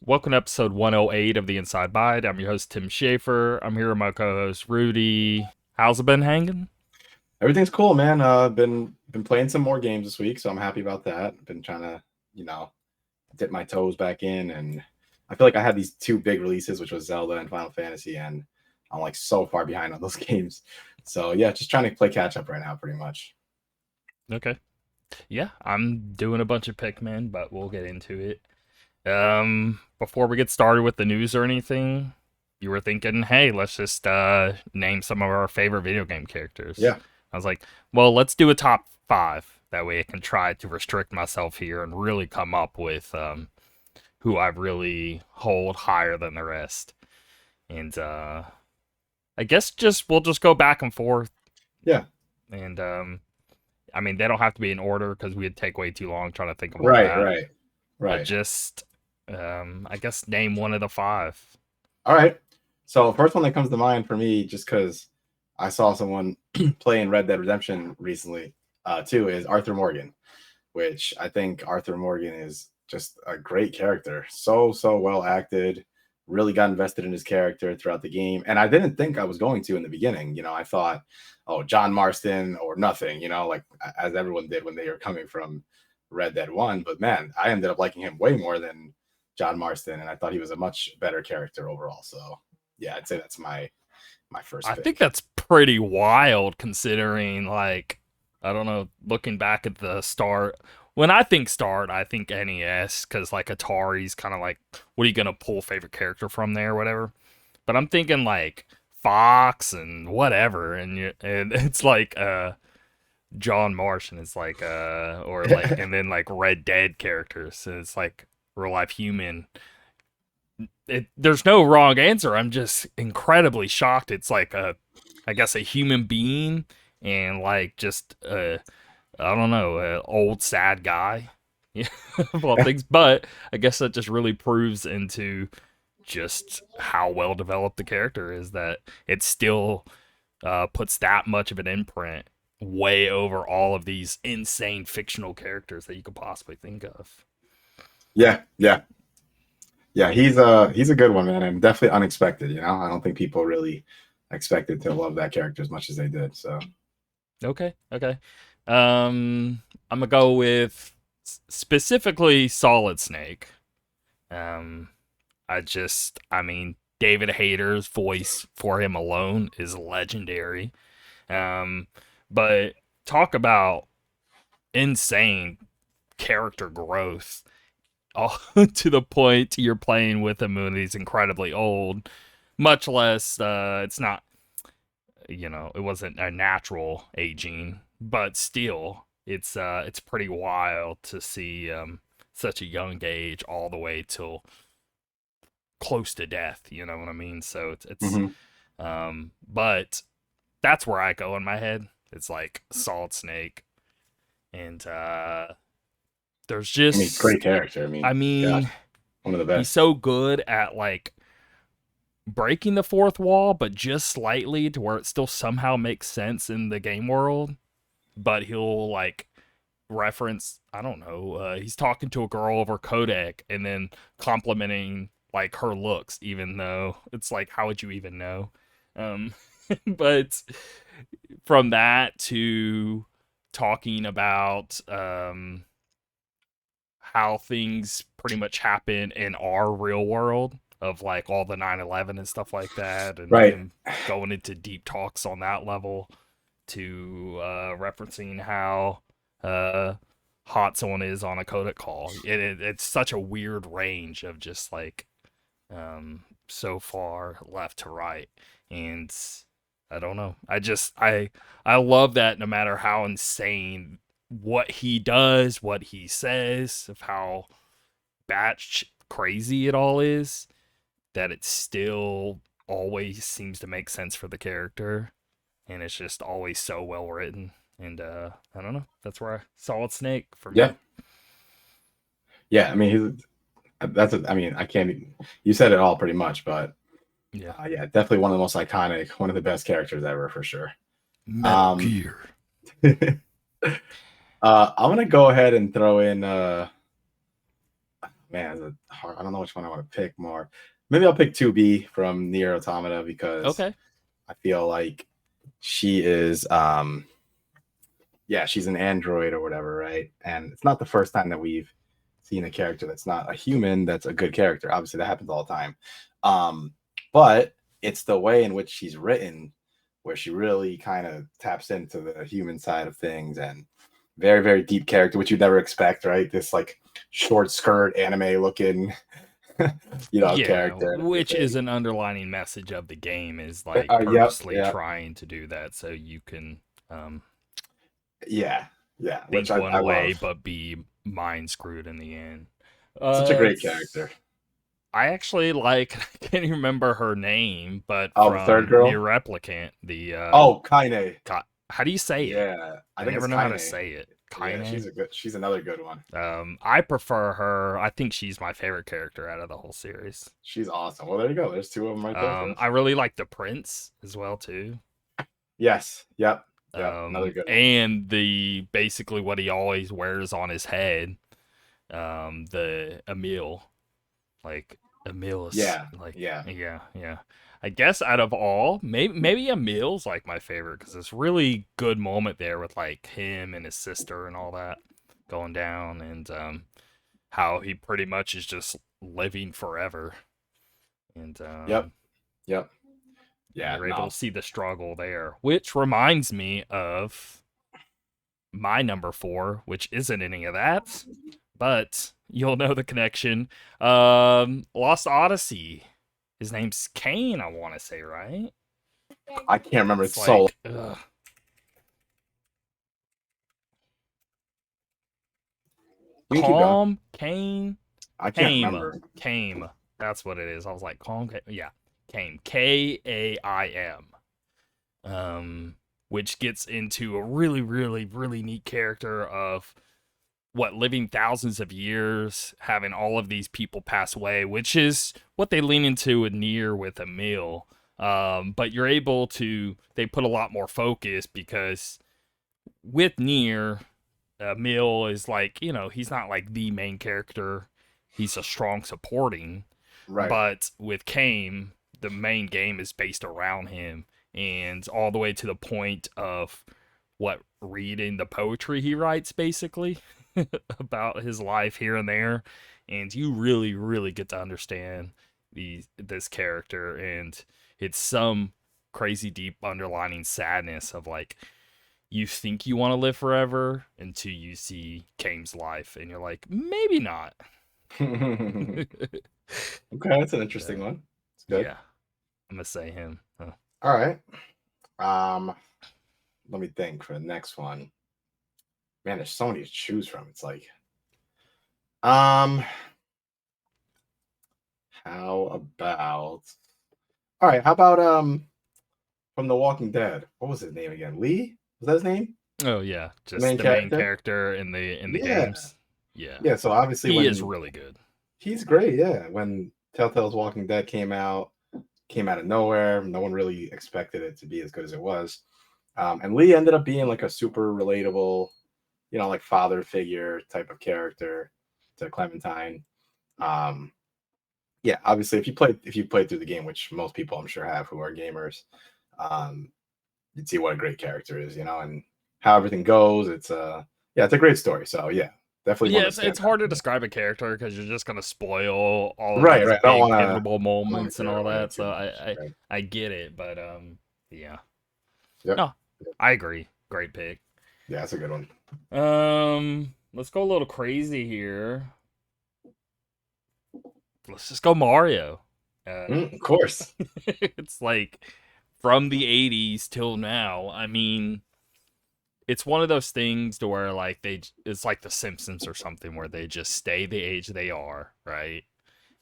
Welcome to episode 108 of the Inside Bite. I'm your host, Tim Schaefer. I'm here with my co host, Rudy. How's it been hanging? Everything's cool, man. Been playing some more games this week, so I'm happy about that. Been trying to, you know, dip my toes back in, and I feel like I had these two big releases, which was Zelda and Final Fantasy, and I'm like so far behind on those games. So yeah, just trying to play catch up right now, pretty much. Okay. Yeah, I'm doing a bunch of Pikmin, but we'll get into it. Before we get started with the news or anything, you were thinking, hey, let's just name some of our favorite video game characters. Yeah, I was like, well, let's do a top five. That way I can try to restrict myself here and really come up with who I really hold higher than the rest. And I guess just we'll just go back and forth. yeah, And I mean, they don't have to be in order because we'd take way too long trying to think of all right, that. right, But right. just I guess name one of the five. All right. So first one that comes to mind for me, just because I saw someone playing Red Dead Redemption recently, too, is Arthur Morgan, which I think Arthur Morgan is just a great character. So well acted. Really got invested in his character throughout the game. And I didn't think I was going to in the beginning. I thought, oh, John Marston or nothing, like as everyone did when they were coming from Red Dead 1. But man, I ended up liking him way more than John Marston. And I thought he was a much better character overall. So yeah, I'd say that's my first I think pick. that's pretty wild considering, like, I don't know, looking back at the start. When I think start, I think NES because, like, Atari's kind of like, what are you going to pull favorite character from there or whatever. But I'm thinking, like, Fox and whatever. And it's like, John Marsh and it's like or like and then like Red Dead characters and it's like real life human. There's no wrong answer. I'm just incredibly shocked. It's like a I guess a human being and like just I don't know, a old sad guy. Yeah, of all things. But I guess that just really proves into just how well developed the character is that it still puts that much of an imprint way over all of these insane fictional characters that you could possibly think of. Yeah, yeah. Yeah, he's a good one, man, and definitely unexpected. I don't think people really expected to love that character as much as they did. So Okay, okay. I'm gonna go with specifically Solid Snake. Um, I mean, David Hayter's voice for him alone is legendary. Um, but talk about insane character growth all to the point you're playing with him when he's incredibly old. Much less, it's not, it wasn't a natural aging, but still, it's pretty wild to see such a young age all the way till close to death. You know what I mean? So mhm. but that's where I go in my head. It's like Solid Snake, and there's I mean, great just, character. I I mean, mean, gosh, one of the he's best. so good at like breaking the fourth wall, but just slightly to where it still somehow makes sense in the game world. But he'll like reference, I don't know, he's talking to a girl over codec and then complimenting like her looks, even though it's like, how would you even know? Um, but from that to talking about how things pretty much happen in our real world of like all the 9/11 and stuff like that and Right. him going into deep talks on that level to referencing how uh, hot someone is on a codec call. It's such a weird range of just like so far left to right. And I don't know. I love that no matter how insane what he does, what he says, of how batch crazy it all is, that it still always seems to make sense for the character, and it's just always so well written. And I don't know. That's where Solid Snake for me. Yeah. Yeah. I mean, I mean, I can't. You said it all pretty much, but Yeah. yeah, definitely one of the most iconic, one of the best characters ever for sure. Metal Um, Gear. I'm gonna go ahead and throw in. man, I don't know which one I want to pick more. Maybe I'll pick 2B from Nier Automata because Okay. I feel like she is yeah, she's an android or whatever, right? And it's not the first time that we've seen a character that's not a human that's a good character. Obviously, that happens all the time. Um, but it's the way in which she's written where she really kind of taps into the human side of things and very, very deep character, which you'd never expect, right? This like short skirt anime looking, Yeah, character and which is everything. an underlining message of the game is like Yep, purposely yep, trying to do that so you can um, yeah, yeah, which think I one way love. but be mind screwed in the end. Such a great It's character. I actually like I can't even remember her name, but Oh, the third from Near girl. Replicant, the Oh, Kaine. how do you say it? Yeah, I I think it's never know how to Kaine. say it. Yeah, Kaine. she's another good one. I prefer her. I think she's my favorite character out of the whole series. She's awesome. Well, there you go. There's two of them right there for us. I really like the Prince as well too. Yes. Yep. Yep. Another good one. And the basically what he always wears on his head, the Emil, like Emil is Yeah. like, Yeah. yeah, yeah. I guess out of all, maybe Emil's like my favorite because it's really good moment there with like him and his sister and all that going down, and how he pretty much is just living forever, and Yep. Yep. Yeah. you're able No. to see the struggle there, which reminds me of my number four, which isn't any of that, but you'll know the connection. Lost Odyssey. His name's Kane, I want to say, right? I can't remember. It's It's so. like You can keep going. Kane, I can't Kame, remember. Kame. That's what it is. I was like, Calm, yeah, Kame, Kaim. Which gets into a really, really, really neat character of what living thousands of years, having all of these people pass away, which is what they lean into with Nier with Emil. But you're able to they put a lot more focus because with Nier, Emil is like, he's not like the main character. He's a strong supporting. Right. But with Kame, the main game is based around him and all the way to the point of what reading the poetry he writes basically about his life here and there, and you really really get to understand this character, and it's some crazy deep underlining sadness of like you think you want to live forever until you see Kame's life and you're like maybe not. Okay, that's an interesting uh, one. It's good. yeah, I'm gonna say him. All right. Um, Let me think for the next one. Man, there's so many to choose from. It's like, um, how about? All right, how about from The Walking Dead? What was his name again? Lee? Was that his name? Oh yeah, The just main the main character? character in the Yeah. games. Yeah, Yeah, so obviously he is when really good. he's great, yeah. When Telltale's Walking Dead came out of nowhere. No one really expected it to be as good as it was. And Lee ended up being like a super relatable, like father figure type of character to Clementine. Um, yeah, obviously, if you played through the game, which most people I'm sure have who are gamers, um, you'd see what a great character is, and how everything goes. It's a great story. So yeah, definitely one Yeah, that it's stands out hard to for me. describe a character because you're just gonna spoil all of Right, these right. I don't big want to pivotal moments and linger all on that. it too So much. Right. I get it, but yeah, Yep. no, I agree. Great pick. Yeah, that's a good one. Let's go a little crazy here. Let's just go Mario. Of course. It's like from the '80s till now. I mean, it's one of those things to where like it's like The Simpsons or something where they just stay the age they are, right?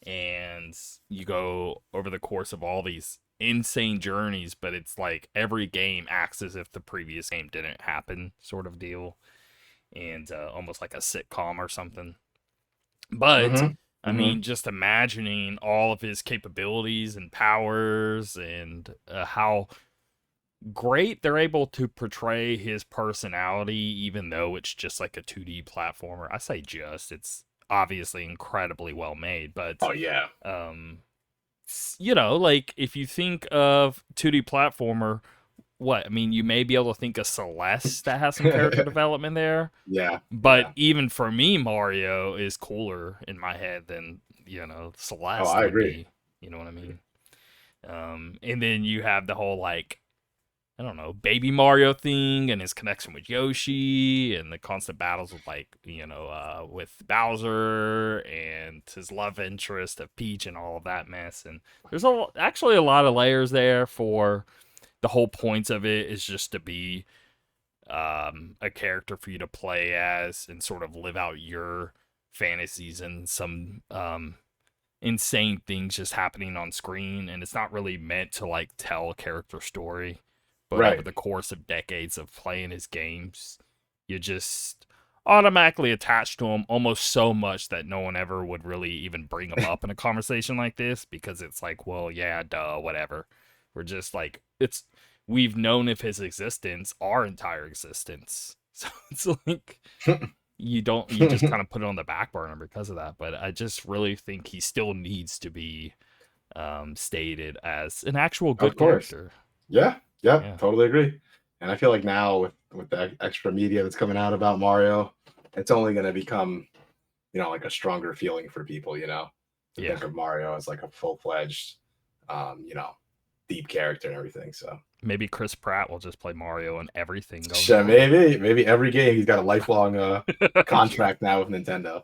And you go over the course of all these insane journeys, but it's like every game acts as if the previous game didn't happen, sort of deal, and almost like a sitcom or something. But Mm-hmm. I Mm-hmm. mean, just imagining all of his capabilities and powers and how great they're able to portray his personality, even though it's just like a 2D platformer. I say just, it's obviously incredibly well made, but Oh yeah. um, like if you think of 2D platformer, what I mean, you may be able to think of Celeste that has some character development there, Yeah. but Yeah. even for me, Mario is cooler in my head than Oh, Celeste I would agree. be. You know what I mean? And then you have the whole like I don't know, Baby Mario thing and his connection with Yoshi and the constant battles with with Bowser and his love interest of Peach and all of that mess. And there's actually a lot of layers there for the whole point of it is just to be a character for you to play as and sort of live out your fantasies and some insane things just happening on screen, and it's not really meant to like tell a character story, but over Right. the course of decades of playing his games, you just automatically attach to him almost so much that no one ever would really even bring him up in a conversation like this because it's like, well, yeah, duh, whatever. We're just like we've known of his existence our entire existence. So it's like you just kind of put it on the back burner because of that. But I just really think he still needs to be stated as an actual Of good course. character. Yeah. Yeah. Yeah, Totally agree. And I feel like now with the extra media that's coming out about Mario, it's only going to become like a stronger feeling for people. To yeah. think of Mario as like a full fledged, deep character and everything. So Maybe Chris Pratt will just play Mario in everything going sure, forward. maybe every game he's got a lifelong contract now with Nintendo.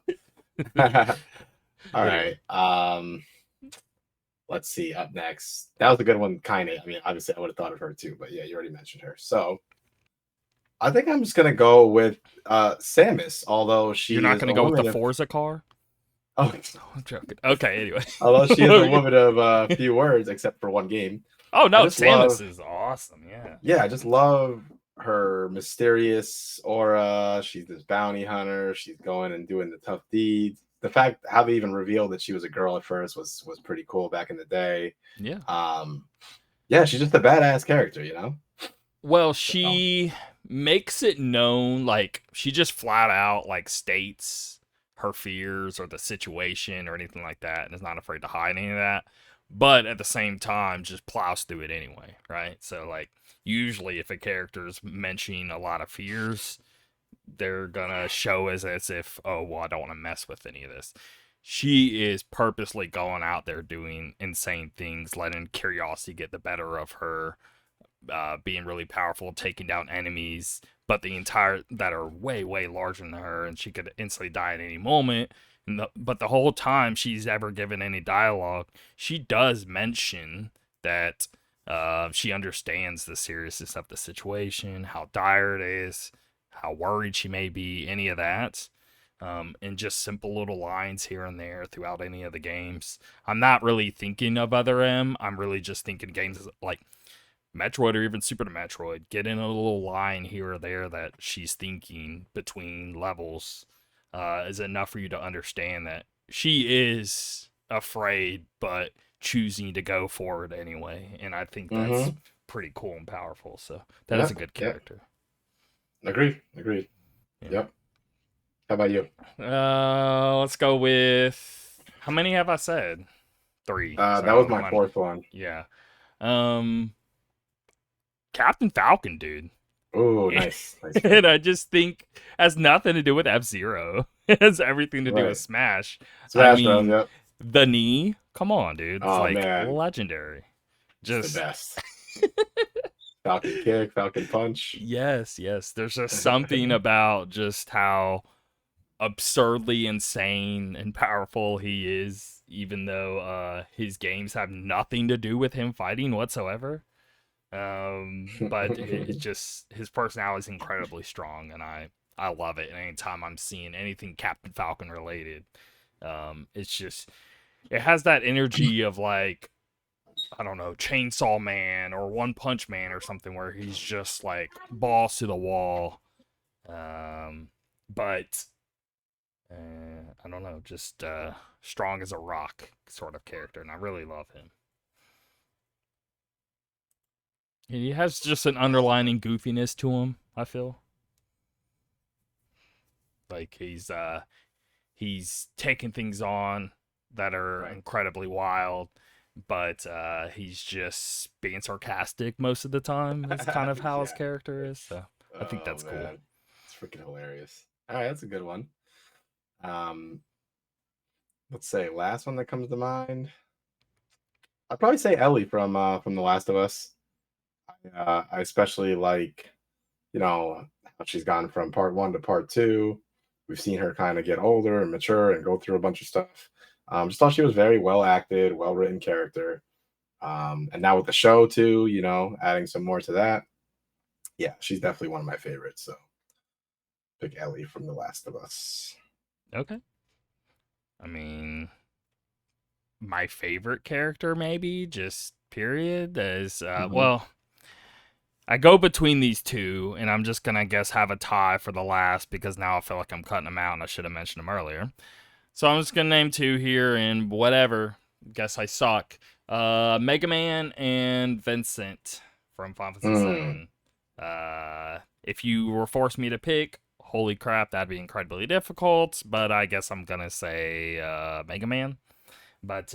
All Anyway, right. Let's see. Up next, that was a good one. Kind of. I mean, obviously, I would have thought of her too, but yeah, you already mentioned her. So I think I'm just gonna go with Samus, although you're she not is going to a go with the woman of Forza car? oh, No, I'm joking. Okay, although she is a anyway. woman of few words, except for one game. Oh I no, just Samus love, is awesome. Yeah. yeah, I just love her mysterious aura. She's this bounty hunter. She's going and doing the tough deeds. The fact how they even revealed that she was a girl at first was pretty cool back in the day. Yeah. Um, yeah, she's just a badass character. Well, So, she makes it known, like, she just flat out, like, states her fears or the situation or anything like that and is not afraid to hide any of that. But at the same time, just plows through it anyway, right? So, like, usually if a character's mentioning a lot of fears, they're gonna show as if, oh, well, I don't want to mess with any of this. She is purposely going out there doing insane things, letting curiosity get the better of her, being really powerful, taking down enemies, but the entire that are way way larger than her, and she could instantly die at any moment. But the whole time she's ever given any dialogue, she does mention that she understands the seriousness of the situation, how dire it is, how worried she may be, any of that. And just simple little lines here and there throughout any of the games. I'm not really thinking of other M. I'm really just thinking games like Metroid or even Super Metroid, get in a little line here or there that she's thinking between levels is enough for you to understand that she is afraid, but choosing to go for it anyway. And I think that's mm-hmm. pretty cool and powerful. So that is Yeah, a good yeah, character. agreed. Yeah. Yep. How about you? Let's go with how many have I said? Three. That was So my fourth one. yeah. Um, Captain Falcon, dude. Oh, nice, nice pick. And I just think has nothing to do with F Zero. It has everything to do with Right, Smash. I Smash Bros. mean, Yep. the knee. Come on, dude. It's Oh like man, legendary. it's the Just best. Falcon kick, Falcon punch. yes, yes. There's just something about just how absurdly insane and powerful he is, even though his games have nothing to do with him fighting whatsoever. But it's just his personality is incredibly strong, and I love it. And anytime I'm seeing anything Captain Falcon related, it's just it has that energy of like I don't know, Chainsaw Man or One Punch Man or something, where he's just like balls to the wall. But I don't know, just strong as a rock sort of character, and I really love him. He has just an underlining goofiness to him, I feel. Like he's taking things on that are Right. incredibly wild, but he's just being sarcastic most of the time. Is kind of how his Yeah. character is. So I think Oh that's cool. man, it's freaking hilarious. All right, that's a good one. Um, let's say last one that comes to mind. I'd probably say Ellie from The Last of Us. I especially like, how she's gone from part one to part two. We've seen her kind of get older and mature and go through a bunch of stuff. Just thought she was very well acted, well written character. And now with the show too, adding some more to that. Yeah, she's definitely one of my favorites. So pick Ellie from The Last of Us. Okay. I mean, my favorite character, maybe just period, is Hmm. well, I go between these two, and I'm just gonna guess have a tie for the last because now I feel like I'm cutting them out, and I should have mentioned them earlier. So I'm just gonna name two here, and whatever. Guess I suck. Mega Man and Vincent from Final Fantasy Mm, XIV. If you were forced me to pick, holy crap, that'd be incredibly difficult. But I guess I'm gonna say Mega Man. But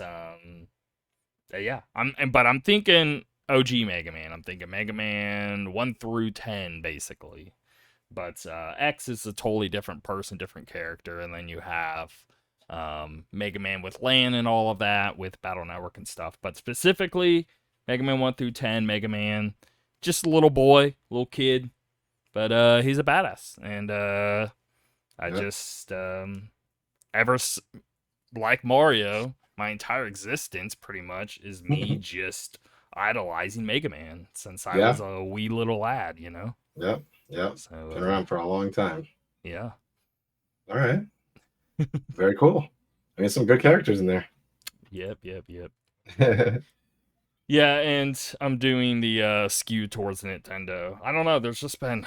yeah, I'm thinking OG Mega Man. I'm thinking Mega Man 1 through 10, basically. But X is a totally different person, different character, and then you have Mega Man with LAN and all of that with Battle Network and stuff. But specifically, Mega Man 1 through 10, Mega Man, just a little boy, little kid, but he's a badass, and I yep. just ever like Mario, my entire existence pretty much is me just idolizing Mega Man since I was Yeah. a wee little lad, you know. Yep. Yep. So Been around for a long time. yeah. All right. Very cool. I mean, some good characters in there. Yep. Yeah, and I'm doing the skew towards Nintendo. I don't know. There's been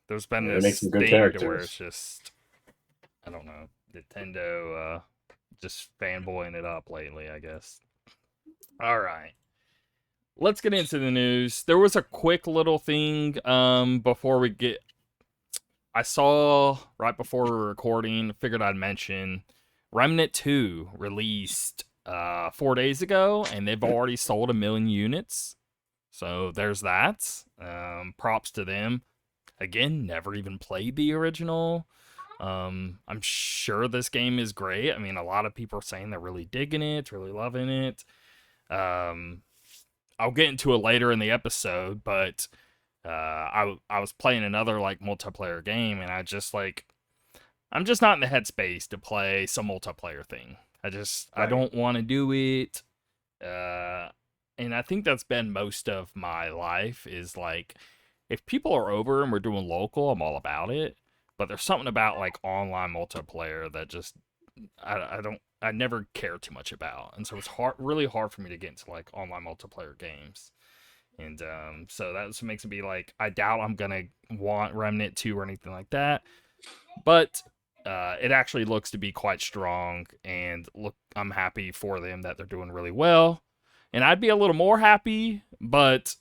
Yeah, they make this some good thing to where it's characters. just I don't know Nintendo just fanboying it up lately. I guess. All right, let's get into the news. There was a quick little thing before we get. I saw right before we were recording. Figured I'd mention Remnant 2 released 4 days ago, and they've already sold 1 million units. So there's that. Props to them. Again, never even played the original. I'm sure this game is great. I mean, a lot of people are saying they're really digging it, really loving it. Um, I'll get into it later in the episode, but I was playing another like multiplayer game, and I'm just not in the headspace to play some multiplayer thing. I Right. don't want to do it. Uh, and I think that's been most of my life is like if people are over and we're doing local, I'm all about it. But there's something about like online multiplayer that just I never care too much about, and so it's really hard for me to get into like online multiplayer games. And so that's what makes me be like, I doubt I'm gonna want Remnant 2 or anything like that. But it actually looks to be quite strong, and look, I'm happy for them that they're doing really well. And I'd be a little more happy, but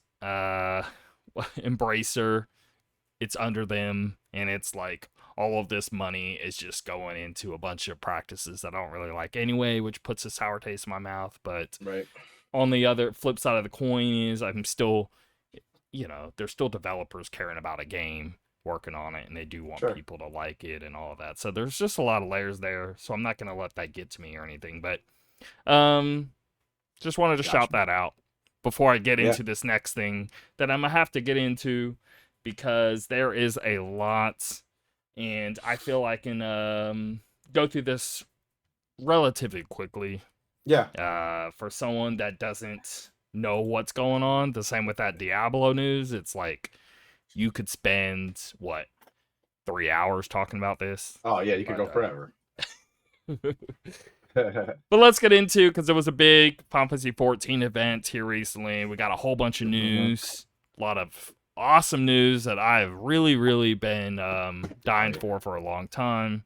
Embracer, it's under them, and it's like all of this money is just going into a bunch of practices that I don't really like anyway, which puts a sour taste in my mouth. But Right. on the other flip side of the coin is I'm still, there's still developers caring about a game, working on it, and they do want Sure. people to like it and all of that. So there's just a lot of layers there. So I'm not gonna let that get to me or anything. But um, just wanted to shout Gotcha. that out before I get Yeah. into this next thing that I'm gonna have to get into because there is a lot, and I feel I can go through this relatively quickly Yeah. for someone that doesn't know what's going on. The same with that Diablo news. It's like you could spend what 3 hours talking about this, Oh yeah, you could but go forever. but let's get into because there was a big Final Fantasy 14 event here recently. We got a whole bunch of Hmm. news, a lot of awesome news that I've really been dying Right. for a long time,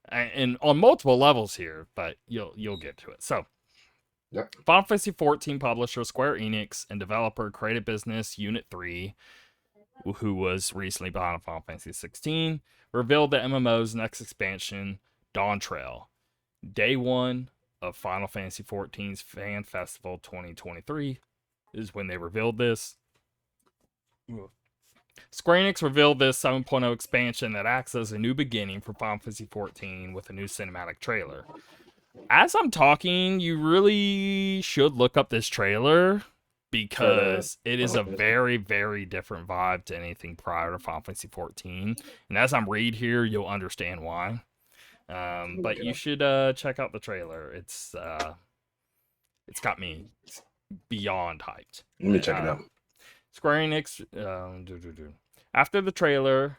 and on multiple levels here. But you'll get to it. So Yep. Final Fantasy XIV publisher Square Enix and developer Creative Business Unit 3, who was recently behind Final Fantasy XVI, revealed the MMO's next expansion, Dawntrail. Day 1 of Final Fantasy XIV's Fan Festival 2023 is when they revealed this. Square Enix revealed this 7.0 expansion that acts as a new beginning for Final Fantasy XIV with a new cinematic trailer. As I'm talking, you really should look up this trailer because it is a very, very different vibe to anything prior to Final Fantasy XIV. And as I'm read here, you'll understand why. But you should check out the trailer. It's got me beyond hyped. Let me check it out. Square Enix. After the trailer,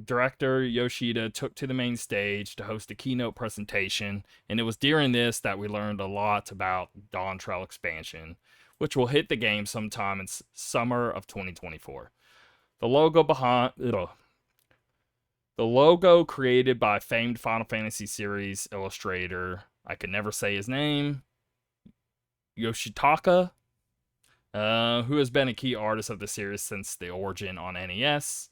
director Yoshida took to the main stage to host a keynote presentation, and it was during this that we learned a lot about Dawntrail expansion, which will hit the game sometime in summer of 2024. The logo created by famed Final Fantasy series illustrator, I could never say his name, Yoshitaka, who has been a key artist of the series since the origin on NES.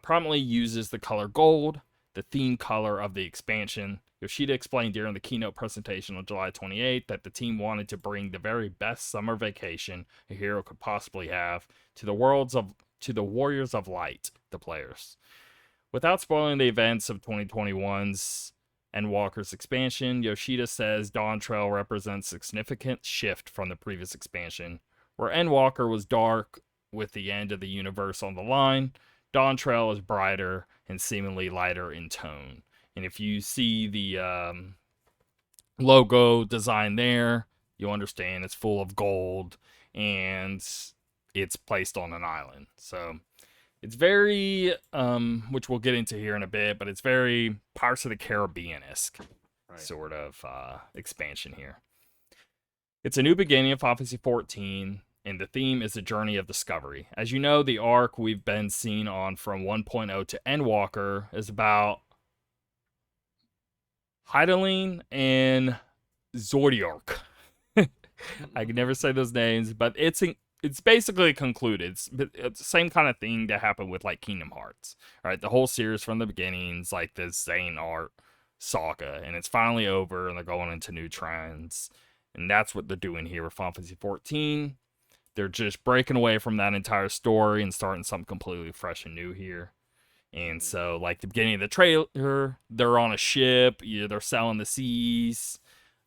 Prominently uses the color gold, the theme color of the expansion. Yoshida explained during the keynote presentation on July 28th that the team wanted to bring the very best summer vacation a hero could possibly have to the Warriors of Light, the players. Without spoiling the events of 2021's Endwalker's expansion, Yoshida says Dawntrail represents a significant shift from the previous expansion, where Endwalker was dark with the end of the universe on the line. Dawntrail is brighter and seemingly lighter in tone. And if you see the logo design there, you'll understand it's full of gold and it's placed on an island. So it's very, which we'll get into here in a bit, but it's very Pirates of the Caribbean-esque sort of expansion here. It's a new beginning of Final Fantasy XIV, and the theme is a journey of discovery. As you know, the arc we've been seeing on from 1.0 to Endwalker is about Hydaelyn and Zordiark. I can never say those names, but it's basically concluded. It's the same kind of thing that happened with like Kingdom Hearts. Right, the whole series from the beginning's like this Xehanort saga, and it's finally over, and they're going into new trends, and that's what they're doing here with Final Fantasy XIV. They're just breaking away from that entire story and starting something completely fresh and new here. And so, like the beginning of the trailer, they're on a ship. They're sailing the seas.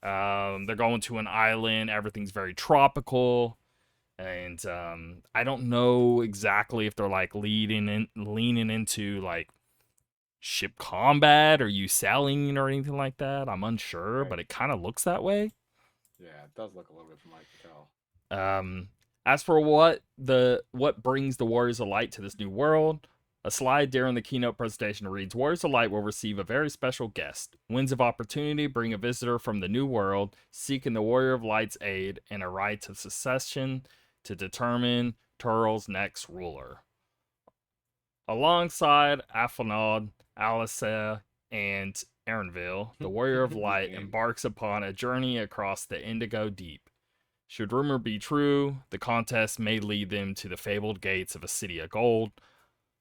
They're going to an island. Everything's very tropical. And I don't know exactly if they're like leaning into like ship combat or you sailing or anything like that. I'm unsure, but it kind of looks that way. Yeah, it does look a little bit from what I can tell. As for what brings the Warriors of Light to this new world, a slide during the keynote presentation reads, Warriors of Light will receive a very special guest. Winds of Opportunity bring a visitor from the new world, seeking the Warrior of Light's aid and a right of succession to determine Turl's next ruler. Alongside Afanad, Alyssa, and Erenville, the Warrior of Light embarks upon a journey across the Indigo Deep. Should rumor be true, the contest may lead them to the fabled gates of a city of gold.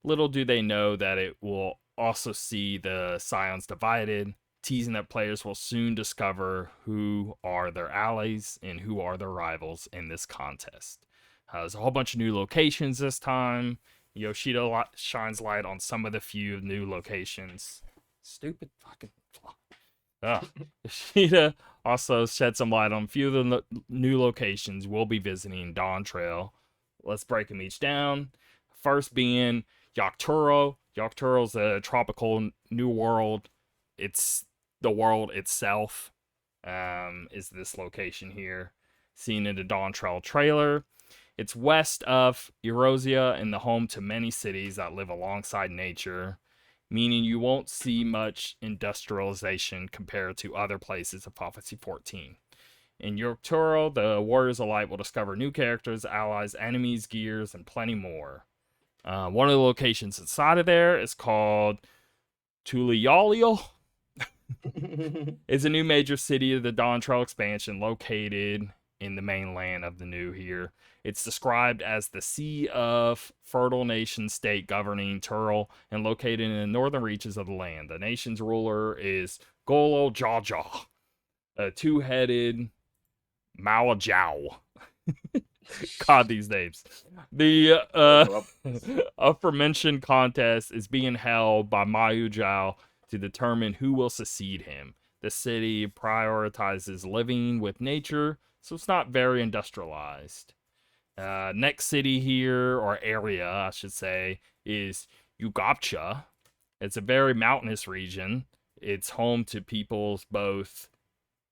Little do they know that it will also see the Scions divided, teasing that players will soon discover who are their allies and who are their rivals in this contest. There's a whole bunch of new locations this time. Yoshida shines light on some of the few new locations. Stupid fucking flaw. Yoshida also shed some light on a few of the new locations we'll be visiting Dawntrail. Let's break them each down. First being Yakturo. Yakturo's a tropical new world. It's the world itself. Is this location here, seen in the Dawntrail trailer. It's west of Erosia and the home to many cities that live alongside nature, meaning you won't see much industrialization compared to other places of Final Fantasy XIV. In Yakturo, the Warriors of Light will discover new characters, allies, enemies, gears, and plenty more. One of the locations inside of there is called Tulialio. It's a new major city of the Dawntrail expansion located in the mainland of the new here. It's described as the Sea of Fertile Nation state governing Turl and located in the northern reaches of the land. The nation's ruler is Golo Jaja, a two-headed Malajow. God, these names. The Look 'em up. aforementioned contest is being held by Mayu Zhao to determine who will succeed him. The city prioritizes living with nature, so it's not very industrialized. Next city here, or area, I should say, is Ugapcha. It's a very mountainous region. It's home to peoples both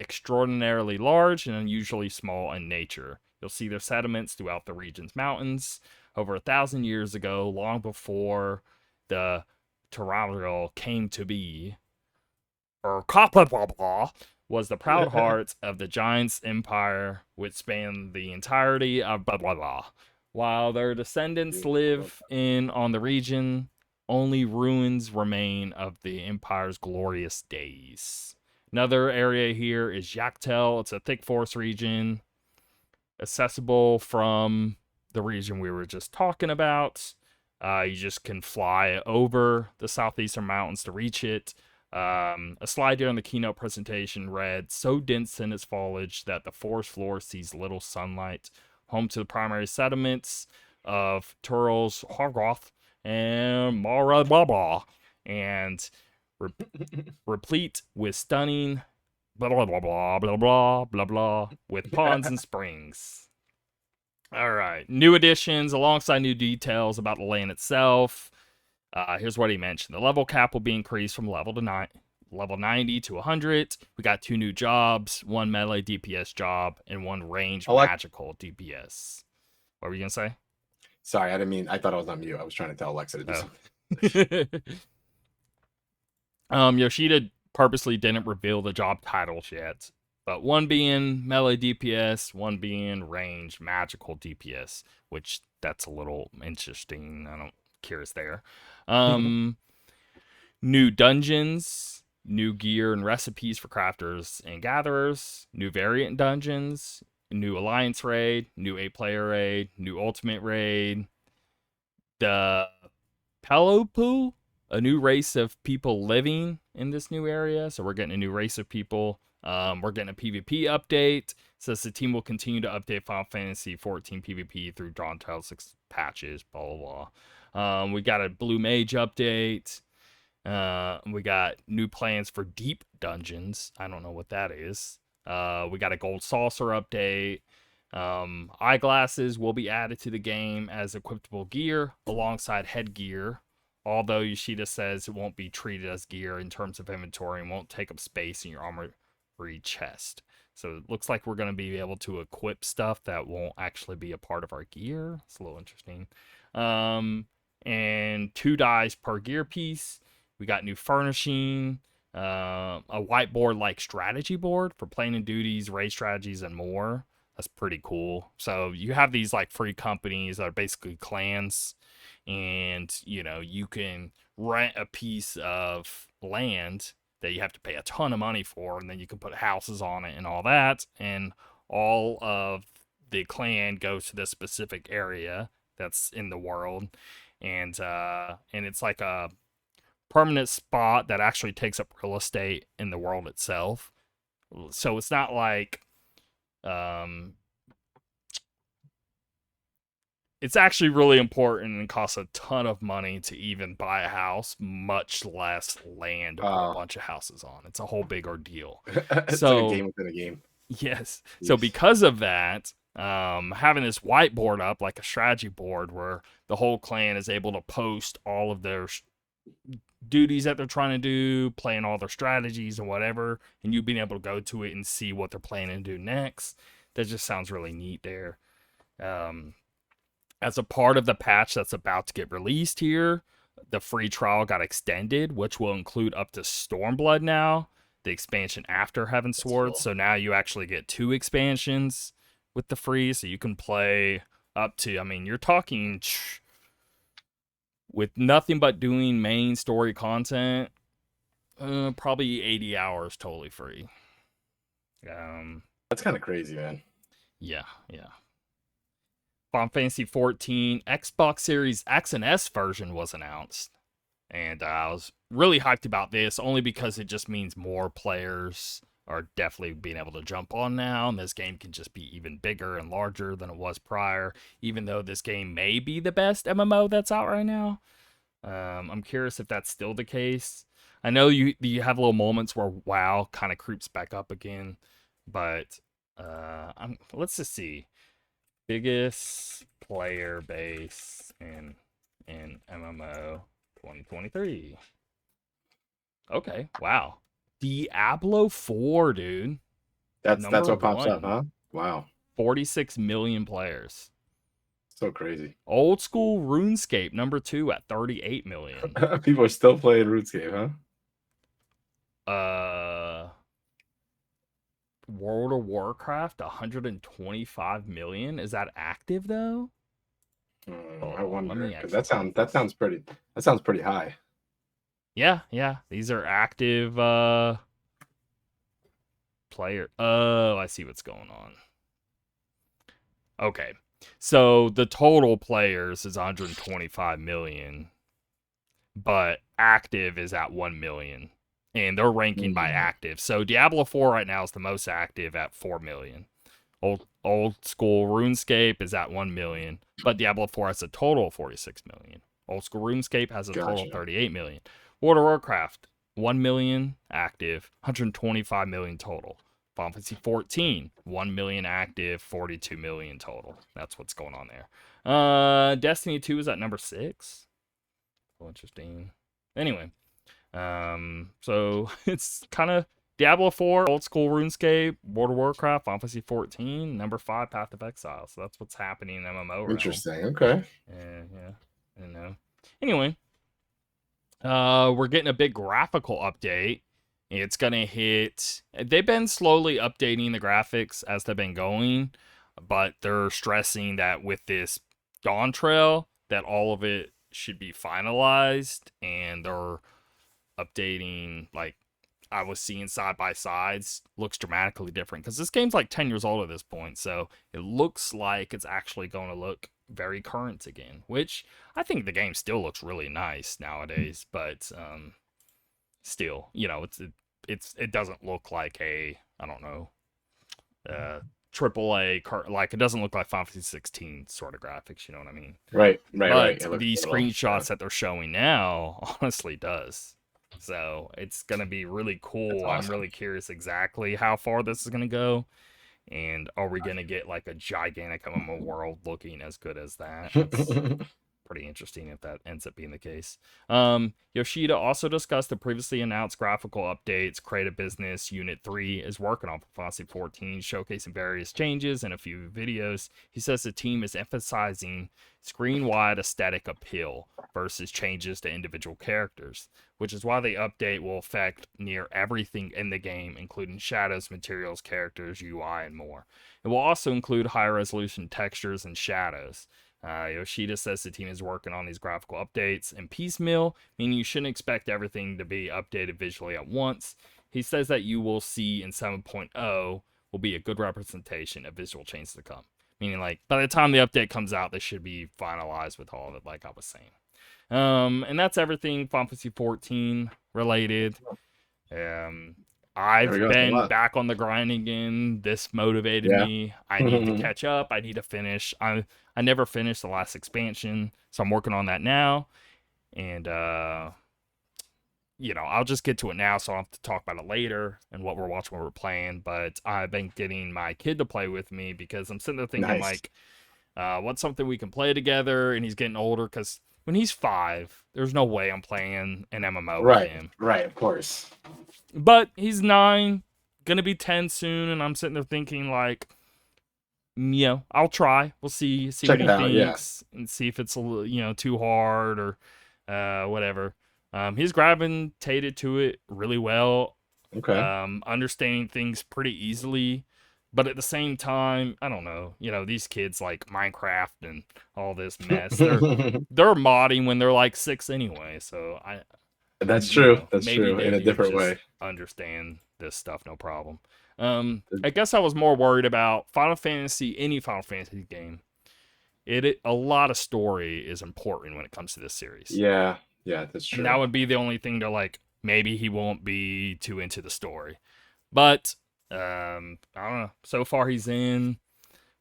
extraordinarily large and unusually small in nature. You'll see their sediments throughout the region's mountains. Over 1,000 years ago, long before the Dawntrail came to be, or Kappa was the proud heart of the giants' empire, which spanned the entirety of blah blah blah. While their descendants live in on the region, only ruins remain of the empire's glorious days. Another area here is Yaktel. It's a thick forest region, accessible from the region we were just talking about. You just can fly over the southeastern mountains to reach it. A slide here on the keynote presentation read, so dense in its foliage that the forest floor sees little sunlight. Home to the primary sediments of Turles, Hargoth, and Marababa, and replete with stunning blah blah blah blah blah blah blah blah with ponds and springs. All right, new additions alongside new details about the land itself. Here's what he mentioned: the level cap will be increased from level 90 to 100. We got 2 new jobs: one melee DPS job and one range magical DPS. What were you gonna say? Sorry, I didn't mean. I thought I was on mute. I was trying to tell Alexa to do something. Yoshida purposely didn't reveal the job titles yet, but one being melee DPS, one being range magical DPS, which that's a little interesting. I don't curious there. New dungeons, new gear and recipes for crafters and gatherers, new variant dungeons, new alliance raid, new 8-player raid, new ultimate raid. The Pelopu, a new race of people living in this new area. So we're getting a new race of people. We're getting a PvP update. Says the team will continue to update Final Fantasy XIV PvP through Dawntrail 6 patches, blah, blah, blah. We got a Blue Mage update. We got new plans for deep dungeons. I don't know what that is. We got a Gold Saucer update. Eyeglasses will be added to the game as equipable gear alongside headgear, although Yoshida says it won't be treated as gear in terms of inventory and won't take up space in your armory chest. So it looks like we're going to be able to equip stuff that won't actually be a part of our gear. It's a little interesting. And 2 dies per gear piece. We got new furnishing, a whiteboard like strategy board for planning duties, raid strategies, and more. That's pretty cool. So you have these like free companies that are basically clans, and you can rent a piece of land that you have to pay a ton of money for, and then you can put houses on it and all that, and all of the clan goes to this specific area that's in the world, and it's like a permanent spot that actually takes up real estate in the world itself. So it's not like it's actually really important and costs a ton of money to even buy a house, much less land to put a bunch of houses on. It's a whole big ordeal. It's like a game within a game. Yes. Jeez. So because of that, having this whiteboard up like a strategy board where the whole clan is able to post all of their duties that they're trying to do, playing all their strategies and whatever, and you being able to go to it and see what they're planning to do next. That just sounds really neat there. As a part of the patch that's about to get released here, the free trial got extended, which will include up to Stormblood now, the expansion after Heaven Sword. Cool. So now you actually get 2 expansions with the free, so you can play up to, you're talking with nothing but doing main story content, probably 80 hours totally free. That's kind of crazy, man. Yeah. Final Fantasy XIV Xbox Series X and S version was announced. And I was really hyped about this only because it just means more players are definitely being able to jump on now, and this game can just be even bigger and larger than it was prior, even though this game may be the best MMO that's out right now. I'm curious if that's still the case. I know you have little moments where WoW kind of creeps back up again, but let's just see. Biggest player base in MMO 2023. Okay, wow. Diablo 4, dude. That's Number what pops up, 1. huh? Wow, 46 million players. so crazy. Old school RuneScape, number 2 at 38 million. People are still playing RuneScape, huh? World of Warcraft, 125 million. Is that active though? I Let wonder me because actually check that this. sounds pretty high. Yeah. These are active player. Oh, I see what's going on. Okay. So the total players is 125 million, but active is at 1 million. And they're ranking by active. So Diablo 4 right now is the most active at 4 million. Old school RuneScape is at 1 million, but Diablo 4 has a total of 46 million. Old school RuneScape has a total of Gotcha. 38 million. World of Warcraft, 1 million active, 125 million total. Final Fantasy 14, 1 million active, 42 million total. That's what's going on there. Destiny 2 is at number 6. Oh, interesting. Anyway, so it's kind of Diablo 4, old school RuneScape, World of Warcraft, Final Fantasy 14, number 5, Path of Exile. So that's what's happening in MMO realm. Interesting. Okay. Yeah. I don't know. Anyway, we're getting a big graphical update. It's gonna hit. They've been slowly updating the graphics as they've been going, but they're stressing that with this Dawntrail, that all of it should be finalized, and they're updating. Like I was seeing side by sides looks dramatically different because this game's like 10 years old at this point, so it looks like it's actually going to look very current again, which I think the game still looks really nice nowadays, but still, it doesn't look like a, I don't know, triple A like it doesn't look like Final Fantasy 16 sort of graphics, you know what I mean? Right. But It looks the a little, screenshots that they're showing now honestly does. So it's gonna be really that's cool. I'm awesome. really curious exactly how far this is gonna go, and are we gonna get like a gigantic MMO world looking as good as that? That's pretty interesting if that ends up being the case. Yoshida also discussed the previously announced graphical updates. Creative Business Unit 3 is working on Final Fantasy 14, showcasing various changes in a few videos. He says the team is emphasizing screen-wide aesthetic appeal versus changes to individual characters, which is why the update will affect near everything in the game, including shadows, materials, characters, UI, and more. It will also include higher resolution textures and shadows. Yoshida says the team is working on these graphical updates and piecemeal, meaning you shouldn't expect everything to be updated visually at once. He says that you will see in 7.0 will be a good representation of visual changes to come. Meaning, like, by the time the update comes out, they should be finalized with all of it, like I was saying. And that's everything Final Fantasy 14 related. Um, There we I've go. It's a been lot. back on the grind again. This motivated Yeah. me. I need to catch up. I need to finish. I never finished the last expansion, so I'm working on that now. And I'll just get to it now, so I'll have to talk about it later and what we're watching, what we're playing. But I've been getting my kid to play with me because I'm sitting there thinking Nice. like, what's something we can play together? And he's getting older because when he's 5, there's no way I'm playing an MMO with Right. him. Right. Of course. But he's 9, gonna be 10 soon, and I'm sitting there thinking like, I'll try. We'll see what Check he it out. Yeah. thinks and see if it's a little, too hard or whatever. He's gravitated to it really well, Okay. understanding things pretty easily. But at the same time, I don't know. These kids like Minecraft and all this mess. They're modding when they're like 6 anyway. So That's true. That's maybe true. they In a do different just way. understand this stuff no problem. I guess I was more worried about Final Fantasy, any Final Fantasy game. A lot of story is important when it comes to this series. Yeah. Yeah, that's And that true. would be the only thing to like maybe he won't be too into the story. But I don't know. So far he's in.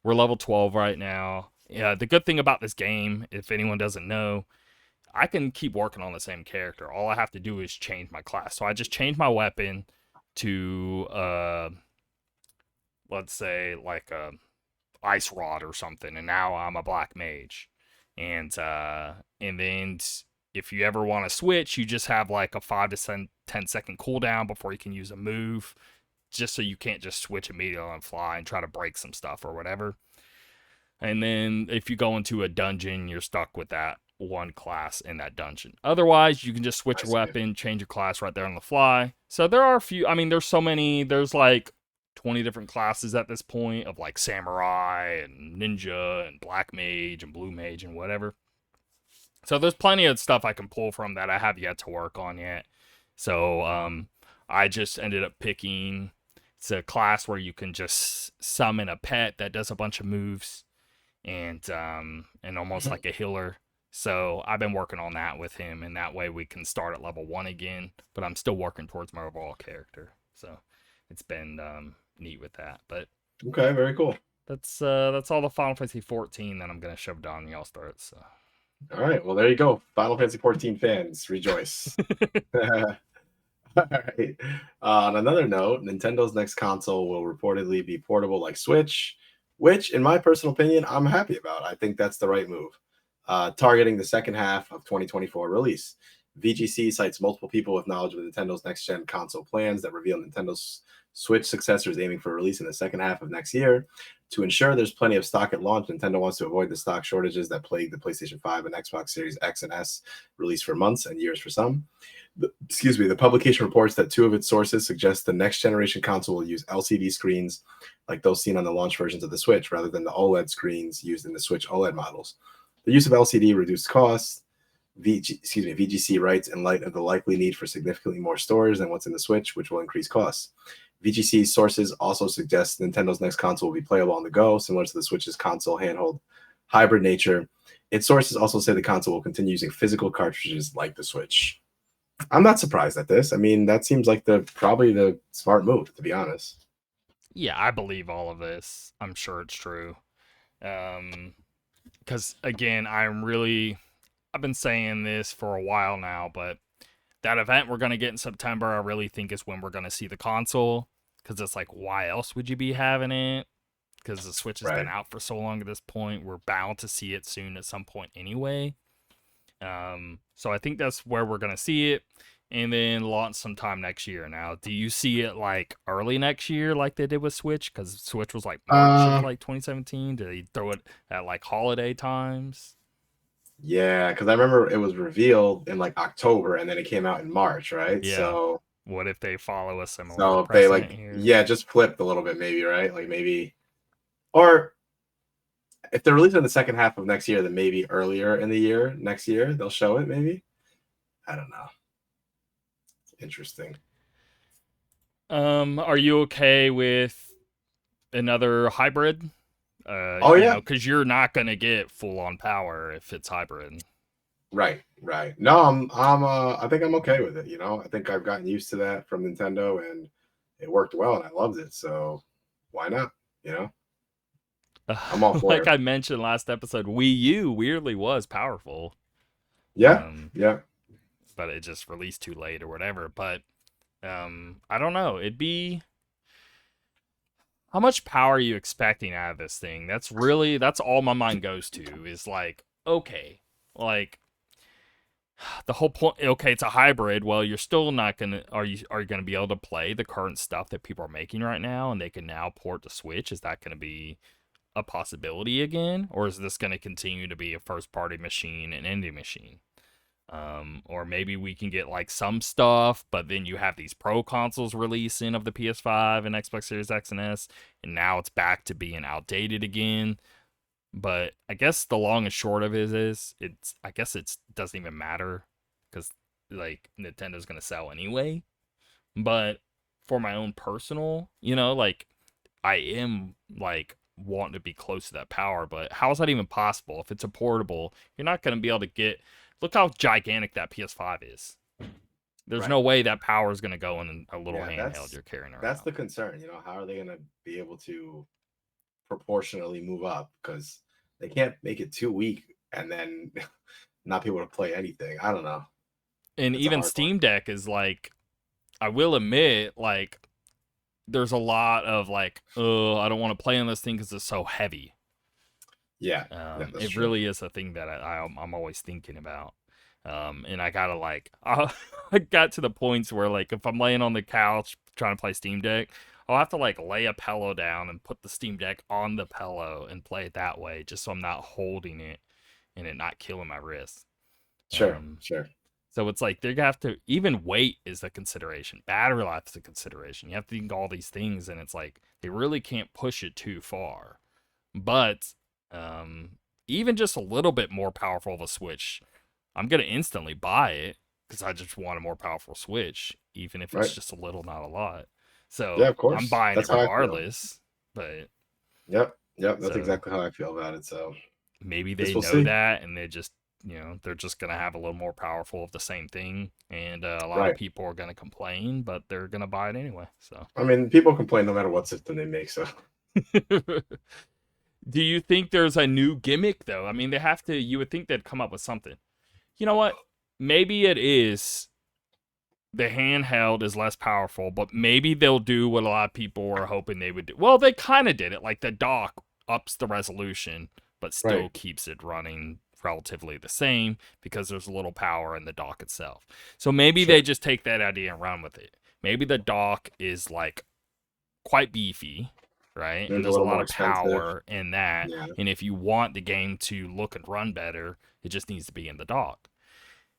We're level 12 right now. Yeah, the good thing about this game, if anyone doesn't know, I can keep working on the same character. All I have to do is change my class. So I just change my weapon to let's say like a ice rod or something, and now I'm a black mage. And then if you ever want to switch, you just have like a 5 to 10 second cooldown before you can use a move, just so you can't just switch immediately on fly and try to break some stuff or whatever. And then if you go into a dungeon, you're stuck with that one class in that dungeon. Otherwise, you can just switch I your see. weapon, change your class right there on the fly. So there are a few. I mean, there's so many. There's like 20 different classes at this point of like samurai and ninja and black mage and blue mage and whatever. So there's plenty of stuff I can pull from that I have yet to work on yet. So I just ended up picking. It's a class where you can just summon a pet that does a bunch of moves and almost like a healer. So I've been working on that with him, and that way we can start at level 1 again. But I'm still working towards my overall character, so it's been neat with that. But Okay, very cool. that's all the Final Fantasy 14 that I'm gonna shove down y'all start. So All right, well there you go. Final Fantasy 14 fans, rejoice. All right. On another note, Nintendo's next console will reportedly be portable like Switch, which, in my personal opinion, I'm happy about. I think that's the right move. Targeting the second half of 2024 release. VGC cites multiple people with knowledge of Nintendo's next gen console plans that reveal Nintendo's Switch successor is aiming for release in the second half of next year. To ensure there's plenty of stock at launch, Nintendo wants to avoid the stock shortages that plagued the PlayStation 5 and Xbox Series X and S release for months and years for some. The publication reports that two of its sources suggest the next generation console will use LCD screens like those seen on the launch versions of the Switch rather than the OLED screens used in the Switch OLED models. The use of LCD reduced costs. VGC writes in light of the likely need for significantly more storage than what's in the Switch, which will increase costs. VGC sources also suggest Nintendo's next console will be playable on the go, similar to the Switch's console handheld hybrid nature. Its sources also say the console will continue using physical cartridges like the Switch. I'm not surprised at this. I mean, that seems like probably the smart move, to be honest. yeah, I believe all of this. I'm sure it's true. Because again, I've been saying this for a while now, but that event we're going to get in September, I really think is when we're going to see the console. Because it's like, why else would you be having it? Because the Switch has been Right. out for so long at this point. We're bound to see it soon at some point anyway. So I think that's where we're going to see it. And then launch sometime next year. Now, do you see it like early next year, like they did with Switch? Because Switch was like March of Uh, like 2017. Did they throw it at like holiday times? yeah, because I remember it was revealed in like October and then it came out in March, right? Yeah. So, What if they follow a similar so if they precedent like, here? yeah, just flipped a little bit, maybe, right? Like maybe, or if they're releasing the second half of next year, then maybe earlier in the year, next year, they'll show it, maybe. I don't know. Interesting. Are you okay with another hybrid? Oh, yeah. Because you're not gonna get full on power if it's hybrid. Right, right. No, I think I'm okay with it. I think I've gotten used to that from Nintendo, and it worked well, and I loved it. So why not? You know, I'm all for Like it. I mentioned last episode, Wii U weirdly was powerful, Yeah, um, yeah. but it just released too late or whatever. But I don't know. It'd be how much power are you expecting out of this thing? That's all my mind goes to is like, okay, like the whole point. Okay, it's a hybrid. Well, you're still not gonna. Are you gonna be able to play the current stuff that people are making right now, and they can now port to Switch? Is that gonna be a possibility again, or is this gonna continue to be a first party machine, an indie machine? Or maybe we can get like some stuff, but then you have these pro consoles releasing of the PS5 and Xbox Series X and S, and now it's back to being outdated again. But I guess the long and short of it is, it's I guess it doesn't even matter because like Nintendo's gonna sell anyway. But for my own personal, like I am like wanting to be close to that power, but how is that even possible? If it's a portable, you're not gonna be able to get Look how gigantic that PS5 is. There's Right. no way that power is going to go in a little Yeah, handheld you're carrying that's around. the concern. You know, how are they going to be able to proportionally move up? Because they can't make it too weak and then not be able to play anything. I don't know. And It's a even hard one. Steam Deck is like, I will admit, like, there's a lot of like, oh, I don't want to play on this thing because it's so heavy. Yeah, yeah, that's It true. really is a thing that I'm always thinking about. And I gotta like, I got to the points where like if I'm laying on the couch trying to play Steam Deck, I'll have to like lay a pillow down and put the Steam Deck on the pillow and play it that way, just so I'm not holding it and it not killing my wrist. Sure, Um, sure. so it's like they have to, even weight is a consideration, battery life is a consideration. You have to think all these things, and it's like they really can't push it too far. But um, even just a little bit more powerful of a Switch, I'm gonna instantly buy it because I just want a more powerful Switch, even if it's Right. just a little, not a lot. Yeah, So of I'm course. buying it That's how I feel. regardless. But Yep, yep. That's so exactly how I feel about it. So, maybe guess they we'll know see. that, and they just, they're just gonna have a little more powerful of the same thing, and a lot of Right. people are gonna complain, but they're gonna buy it anyway. So. I mean, people complain no matter what system they make. So, Do you think there's a new gimmick though? I mean, they have to. You would think they'd come up with something. You know what? Maybe it is the handheld is less powerful, but maybe they'll do what a lot of people were hoping they would do. Well, they kind of did it. Like the dock ups the resolution, but still right. keeps it running relatively the same because there's a little power in the dock itself. So maybe they Sure. just take that idea and run with it. Maybe the dock is like quite beefy, right? And Maybe a there's a little lot more of expensive. power in that. Yeah. And if you want the game to look and run better, it just needs to be in the dock.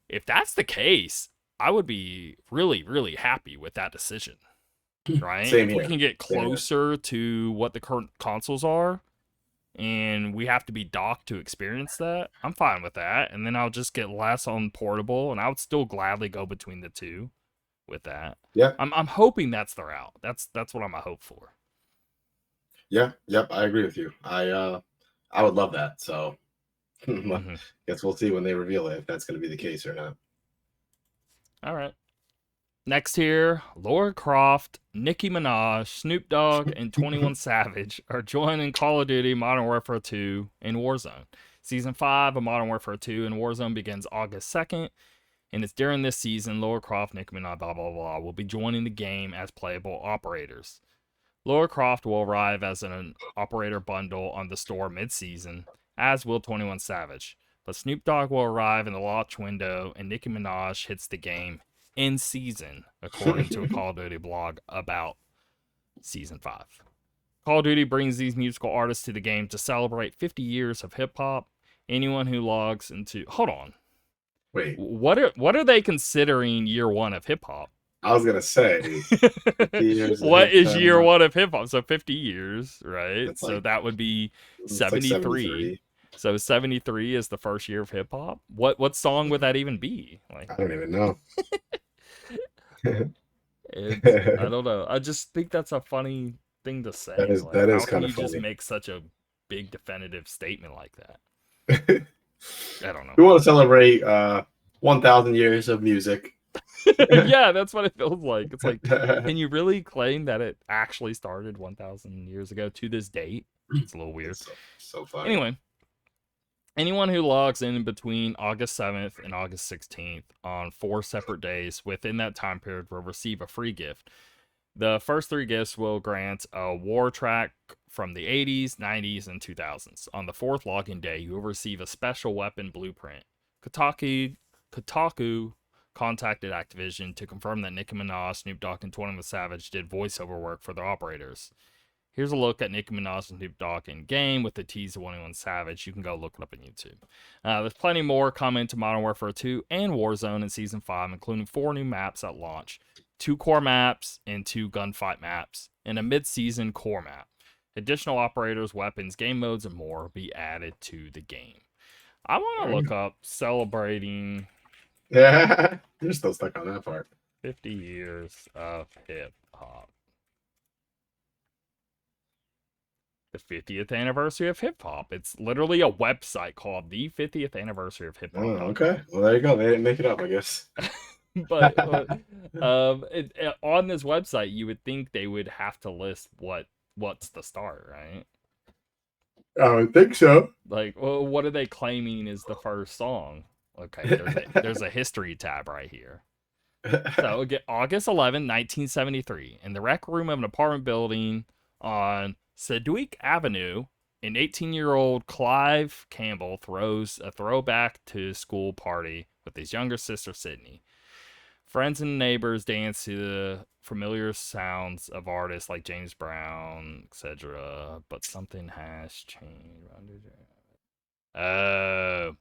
If that's the case, I would be really, really happy with that decision, right? Same If we here. can get Same here. closer to what the current consoles are and we have to be docked to experience that, I'm fine with that. And then I'll just get less on portable and I would still gladly go between the two with that. Yeah. I'm hoping that's the route. That's what I'm a hope for. Yeah. Yep. I agree with you. I would love that. So, Mm-hmm. guess we'll see when they reveal it if that's going to be the case or not. All right. Next here, Laura Croft, Nicki Minaj, Snoop Dogg, and 21 Savage are joining Call of Duty Modern Warfare 2 in Warzone. Season 5 of Modern Warfare 2 in Warzone begins August 2nd, and it's during this season Laura Croft, Nicki Minaj, blah, blah, blah, will be joining the game as playable operators. Laura Croft will arrive as an operator bundle on the store mid season, as will 21 Savage. But Snoop Dogg will arrive in the launch window, and Nicki Minaj hits the game in season, according to a Call of Duty blog about Season 5. Call of Duty brings these musical artists to the game to celebrate 50 years of hip hop. Anyone who logs into. Hold on. Wait, What are they considering year one of hip hop? I was gonna say 50 years of What hip is year hop. one of hip hop? So 50 years, right? That's So like that would be it's like 73. 73. So 73 is the first year of hip hop. What song would that even be? Like I don't even know. it's I don't know. I just think that's a funny thing to say. Like that is how can kind you of just funny. make such a big definitive statement like that? We I don't know. want to celebrate 1,000 years of music. Yeah, that's what it feels like. It's like, can you really claim that it actually started 1,000 years ago to this date? It's a little weird. It's so funny. Anyway, anyone who logs in between August 7th and August 16th on 4 separate days within that time period will receive a free gift. The first 3 gifts will grant a war track from the 80s, 90s, and 2000s. On the 4th login day, you will receive a special weapon blueprint. Kotaku contacted Activision to confirm that Nicki Minaj, Snoop Dogg, and 21 Savage did voiceover work for their operators. Here's a look at Nicki Minaj and Snoop Dogg in game with the tease of 21 Savage. You can go look it up on YouTube. There's plenty more coming to Modern Warfare 2 and Warzone in Season 5, including 4 new maps at launch, 2 core maps and 2 gunfight maps, and a mid-season core map. Additional operators, weapons, game modes, and more will be added to the game. I want to look up celebrating Yeah, you're still stuck on that part. 50 years of hip hop. The 50th anniversary of hip hop. It's literally a website called the 50th anniversary of hip Oh, okay. hop.com. Well, there you go. They didn't make it up, I guess. But on this website, you would think they would have to list what's the start, right? I would think so. Like, well, what are they claiming is the first song? Okay, there's a history tab right here. So again, August 11, 1973, in the rec room of an apartment building on Sedgwick Avenue, an 18-year-old Clive Campbell throws a throwback to his school party with his younger sister Sydney. Friends and neighbors dance to the familiar sounds of artists like James Brown, etc. But something has changed. Oh,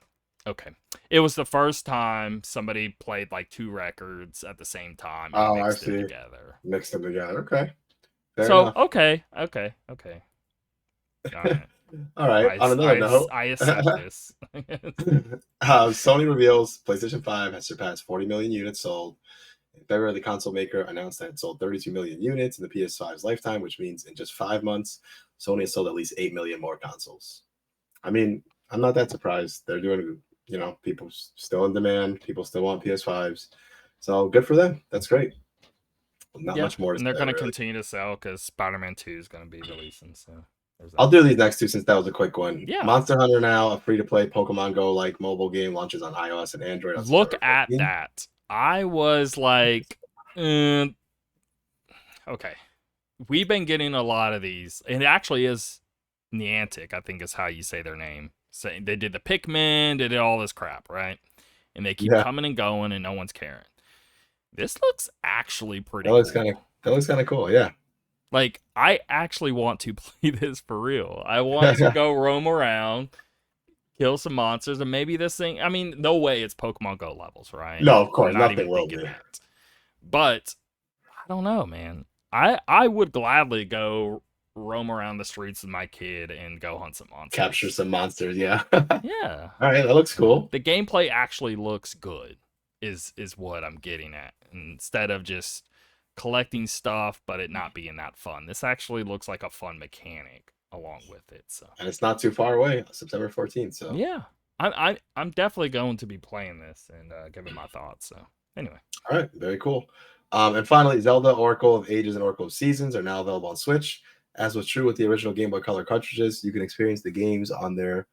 okay. It was the first time somebody played like two records at the same time and Oh, I mixed them see. together. Mixed them together. Okay. Fair So enough. okay. All right. All right. On another note, I accept this. Sony reveals PlayStation 5 has surpassed 40 million units sold. In February, the console maker announced that it sold 32 million units in the PS5's lifetime, which means in just 5 months, Sony has sold at least 8 million more consoles. I mean, I'm not that surprised. They're doing, people still in demand. People still want PS5s. So good for them. That's great. Not Yeah, much more to and they're say, gonna really. continue to sell because Spider-Man 2 is gonna be releasing. So there's I'll that. do these next two since that was a quick one. Yeah, Monster Hunter now, a free to play Pokemon Go like mobile game, launches on iOS and Android on look September at 14th. that. I was like, okay. We've been getting a lot of these. And it actually is Niantic, I think is how you say their name. Saying they did the Pikmin, they did all this crap, right? And they keep Yeah, coming and going and no one's caring. This looks actually that pretty looks kind of cool. that looks kind of cool. Yeah. Like, I actually want to play this for real. I want to go roam around, kill some monsters, and maybe this thing. I mean, no way it's Pokemon Go levels, right? No, of We're course, not nothing even will thinking be. that. But I don't know, man. I would gladly go roam around the streets with my kid and go hunt some Capture monsters. some monsters. Yeah. All Yeah. right, that looks cool. The gameplay actually looks good. Is what I'm getting at. Instead of just collecting stuff but it not being that fun. This actually looks like a fun mechanic along with it. So, And it's not too far away, September 14th. So, yeah. I'm definitely going to be playing this and giving my thoughts. So, anyway. all right, very cool. And finally, Zelda Oracle of Ages and Oracle of Seasons are now available on Switch. As was true with the original Game Boy Color cartridges, you can experience the games on their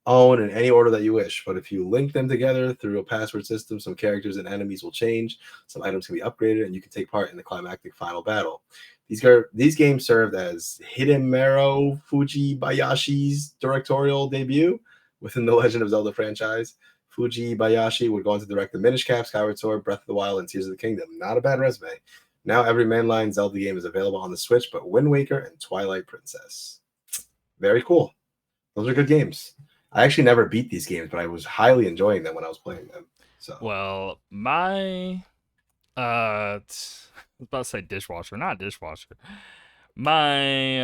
own in any order that you wish. But if you link them together through a password system, some characters and enemies will change, some items can be upgraded, and you can take part in the climactic final battle. These games served as Hidemaro Fujibayashi's directorial debut within the Legend of Zelda franchise. Fujibayashi would go on to direct the Minish Cap, Skyward Sword, Breath of the Wild, and Tears of the Kingdom. Not a bad resume. Now every mainline Zelda game is available on the Switch, but Wind Waker and Twilight Princess. Very cool. Those are good games. I actually never beat these games, but I was highly enjoying them when I was playing them. So, Well, my I was about to say dishwasher, not dishwasher. My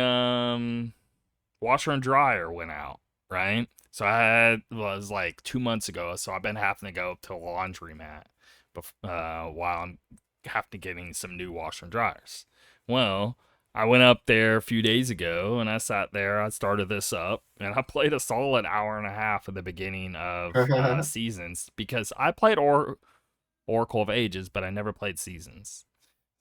washer and dryer went out, right? So was like 2 months ago. So I've been having to go to a laundromat while I'm having to getting some new washer and dryers. Well, I went up there a few days ago and I sat there. I started this up and I played a solid hour and a half at the beginning of Seasons because I played Oracle of Ages, but I never played Seasons.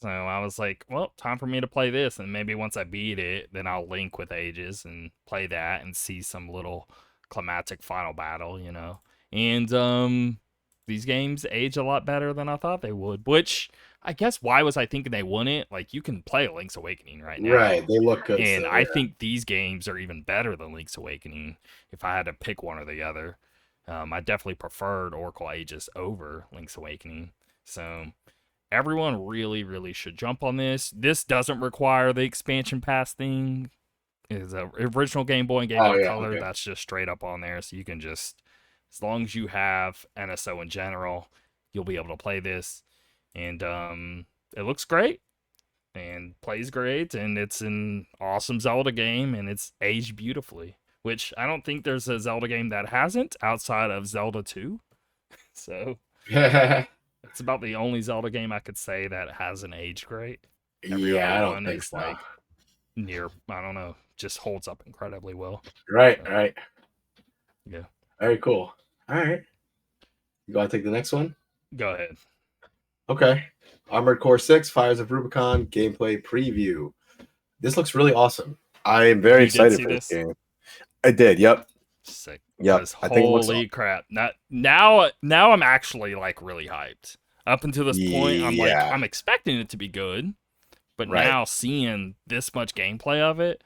So I was like, well, time for me to play this. And maybe once I beat it, then I'll link with Ages and play that and see some little climatic final battle, you know? And these games age a lot better than I thought they would, which I guess why was I thinking they wouldn't? Like, you can play Link's Awakening right right, now. they look good And still. I Yeah. think these games are even better than Link's Awakening if I had to pick one or the other. I definitely preferred Oracle Ages over Link's Awakening. So everyone really, really should jump on this. This doesn't require the expansion pass thing. It's a original Game Boy and Game Oh Boy yeah. Color. Okay. That's just straight up on there. So you can just, as long as you have NSO in general, you'll be able to play this. And it looks great and plays great. And it's an awesome Zelda game and it's aged beautifully, which I don't think there's a Zelda game that hasn't outside of Zelda 2. So it's about the only Zelda game I could say that hasn't aged great. Every Yeah, other I don't one think is so. like near, I don't know, just holds up incredibly well. Right, So, right. yeah, Very cool. All right. You gotta take the next one? go ahead. Okay. Armored Core 6, Fires of Rubicon gameplay preview. This looks really awesome. I am very You did excited see for this this? game. I did. Yep. Sick. Yep. Because I think it looks holy crap. Now I'm actually like really hyped. Up until this point, I'm like, yeah. I'm expecting it to be good. But Right. now seeing this much gameplay of it,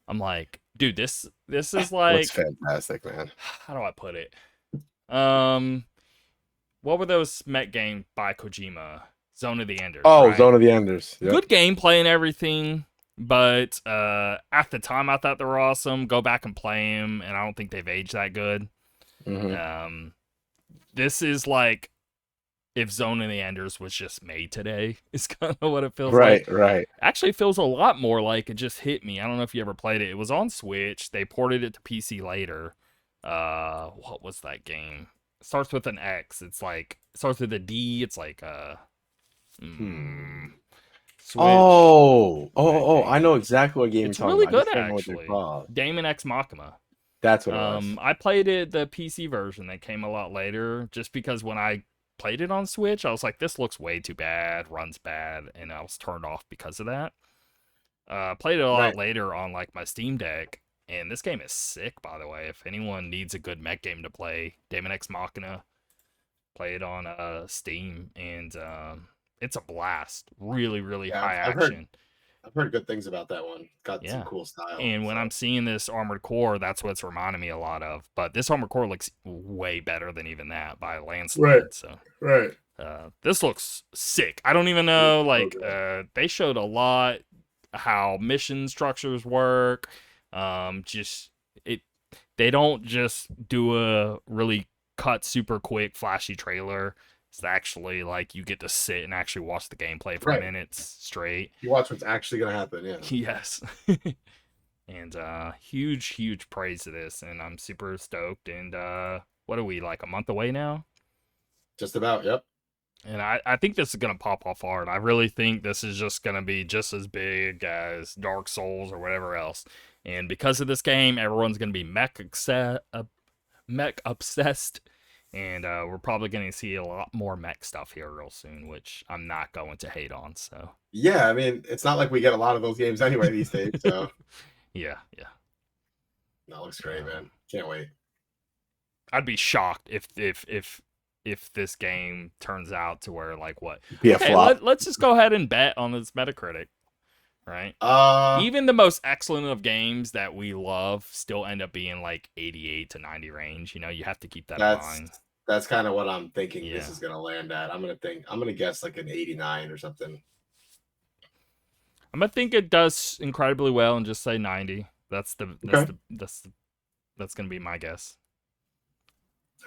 I'm like, dude, this is Looks like, fantastic, man. how do I put it? Um, what were those mech games by Kojima? Zone of the Enders, Oh, right? Zone of the Enders. Yep. Good gameplay and everything, but at the time I thought they were awesome. Go back and play them, and I don't think they've aged that good. Mm-hmm. This is like if Zone of the Enders was just made today. Is kind of what it feels Right, like. right. Actually, it feels a lot more like it just hit me. I don't know if you ever played it. It was on Switch. They ported it to PC later. What was that game? It starts with an X. It's like it starts with a D. It's like Hmm. Switch mech I game. know exactly what game you're It's talking really about. I good just can't remember what they're actually. called. Damon X Machina. That's what it was. I played it the PC version that came a lot later, just because when I played it on Switch, I was like, this looks way too bad, runs bad, and I was turned off because of that. Played it a lot Right. later on like my Steam Deck, and this game is sick, by the way. If anyone needs a good mech game to play, Daemon X Machina, play it on Steam, and it's a blast. Really, really Yeah, high I've heard action. I've heard good things about that one. Got some Yeah. cool style. And when So I'm seeing this Armored Core, that's what's reminding me a lot of. But this Armored Core looks way better than even that by a right, landslide. So right. this looks sick. I don't even It looks know. so Like good. they showed a lot how mission structures work. Just it. They don't just do a really cut super quick flashy trailer. It's actually like you get to sit and actually watch the gameplay for Right. minutes straight. You watch what's actually gonna happen. Yeah. Yes. And huge praise to this, and I'm super stoked. And what are we, like a month away now? Just about. Yep. And I think this is gonna pop off hard. I really think this is just gonna be just as big as Dark Souls or whatever else. And because of this game, everyone's gonna be mech obsessed, and we're probably gonna see a lot more mech stuff here real soon, which I'm not going to hate on. So Yeah. I mean, it's not like we get a lot of those games anyway these days. So yeah. that looks great, Um, man. Can't wait. I'd be shocked if this game turns out to where like what? Be a Okay, flop. let's just go ahead and bet on this Metacritic, right? Uh, Even the most excellent of games that we love still end up being like 88 to 90 range. You know, you have to keep that in that's mind. that's kind of what I'm thinking. This Yeah. is gonna land at. I'm gonna guess like an 89 or something. I'm gonna think it does incredibly well and just say 90. Okay. That's gonna be my guess.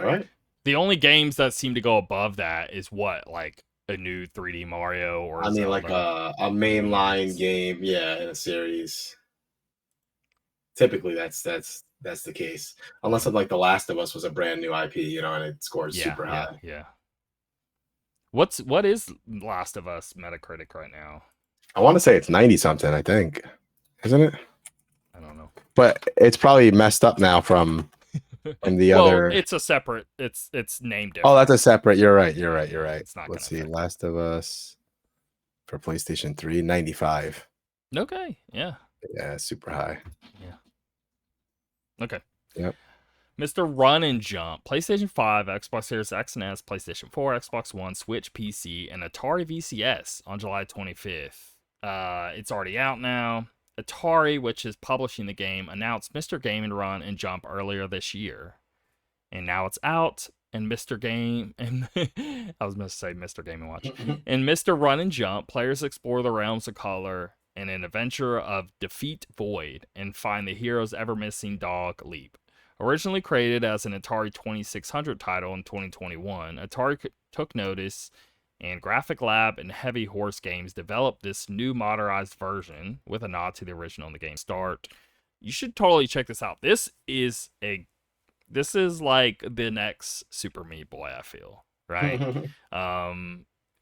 All right. The only games that seem to go above that is what, like a new 3D Mario or I mean, like Zelda. a mainline game, yeah, in a series. Typically, that's the case, unless like The Last of Us was a brand new IP, and it scores super high. Yeah. What is Last of Us Metacritic right now? I want to say it's 90 something. I think, isn't it? I don't know. But it's probably messed up now from the Well, other. it's a separate. It's named Oh, different. that's a separate. You're right. You're right. You're right. It's not Let's gonna see. affect. Last of Us for PlayStation 3, 95. Okay. Yeah. Yeah, super high. Yeah. Okay. Yep. Mr. Run and Jump, PlayStation 5, Xbox Series X and S, PlayStation 4, Xbox One, Switch, PC, and Atari VCS on July 25th. It's already out now. Atari, which is publishing the game, announced Mr. Game and Run and Jump earlier this year. And now it's out, and Mr. Game and I was going to say Mr. Game and Watch. In Mr. Run and Jump, players explore the realms of color in an adventure of defeat Void and find the hero's ever missing dog Leap. Originally created as an Atari 2600 title in 2021, Atari took notice, and Graphic Lab and Heavy Horse Games developed this new modernized version with a nod to the original in the game start. You should totally check this out. This is like the next Super Meat Boy, I feel, right?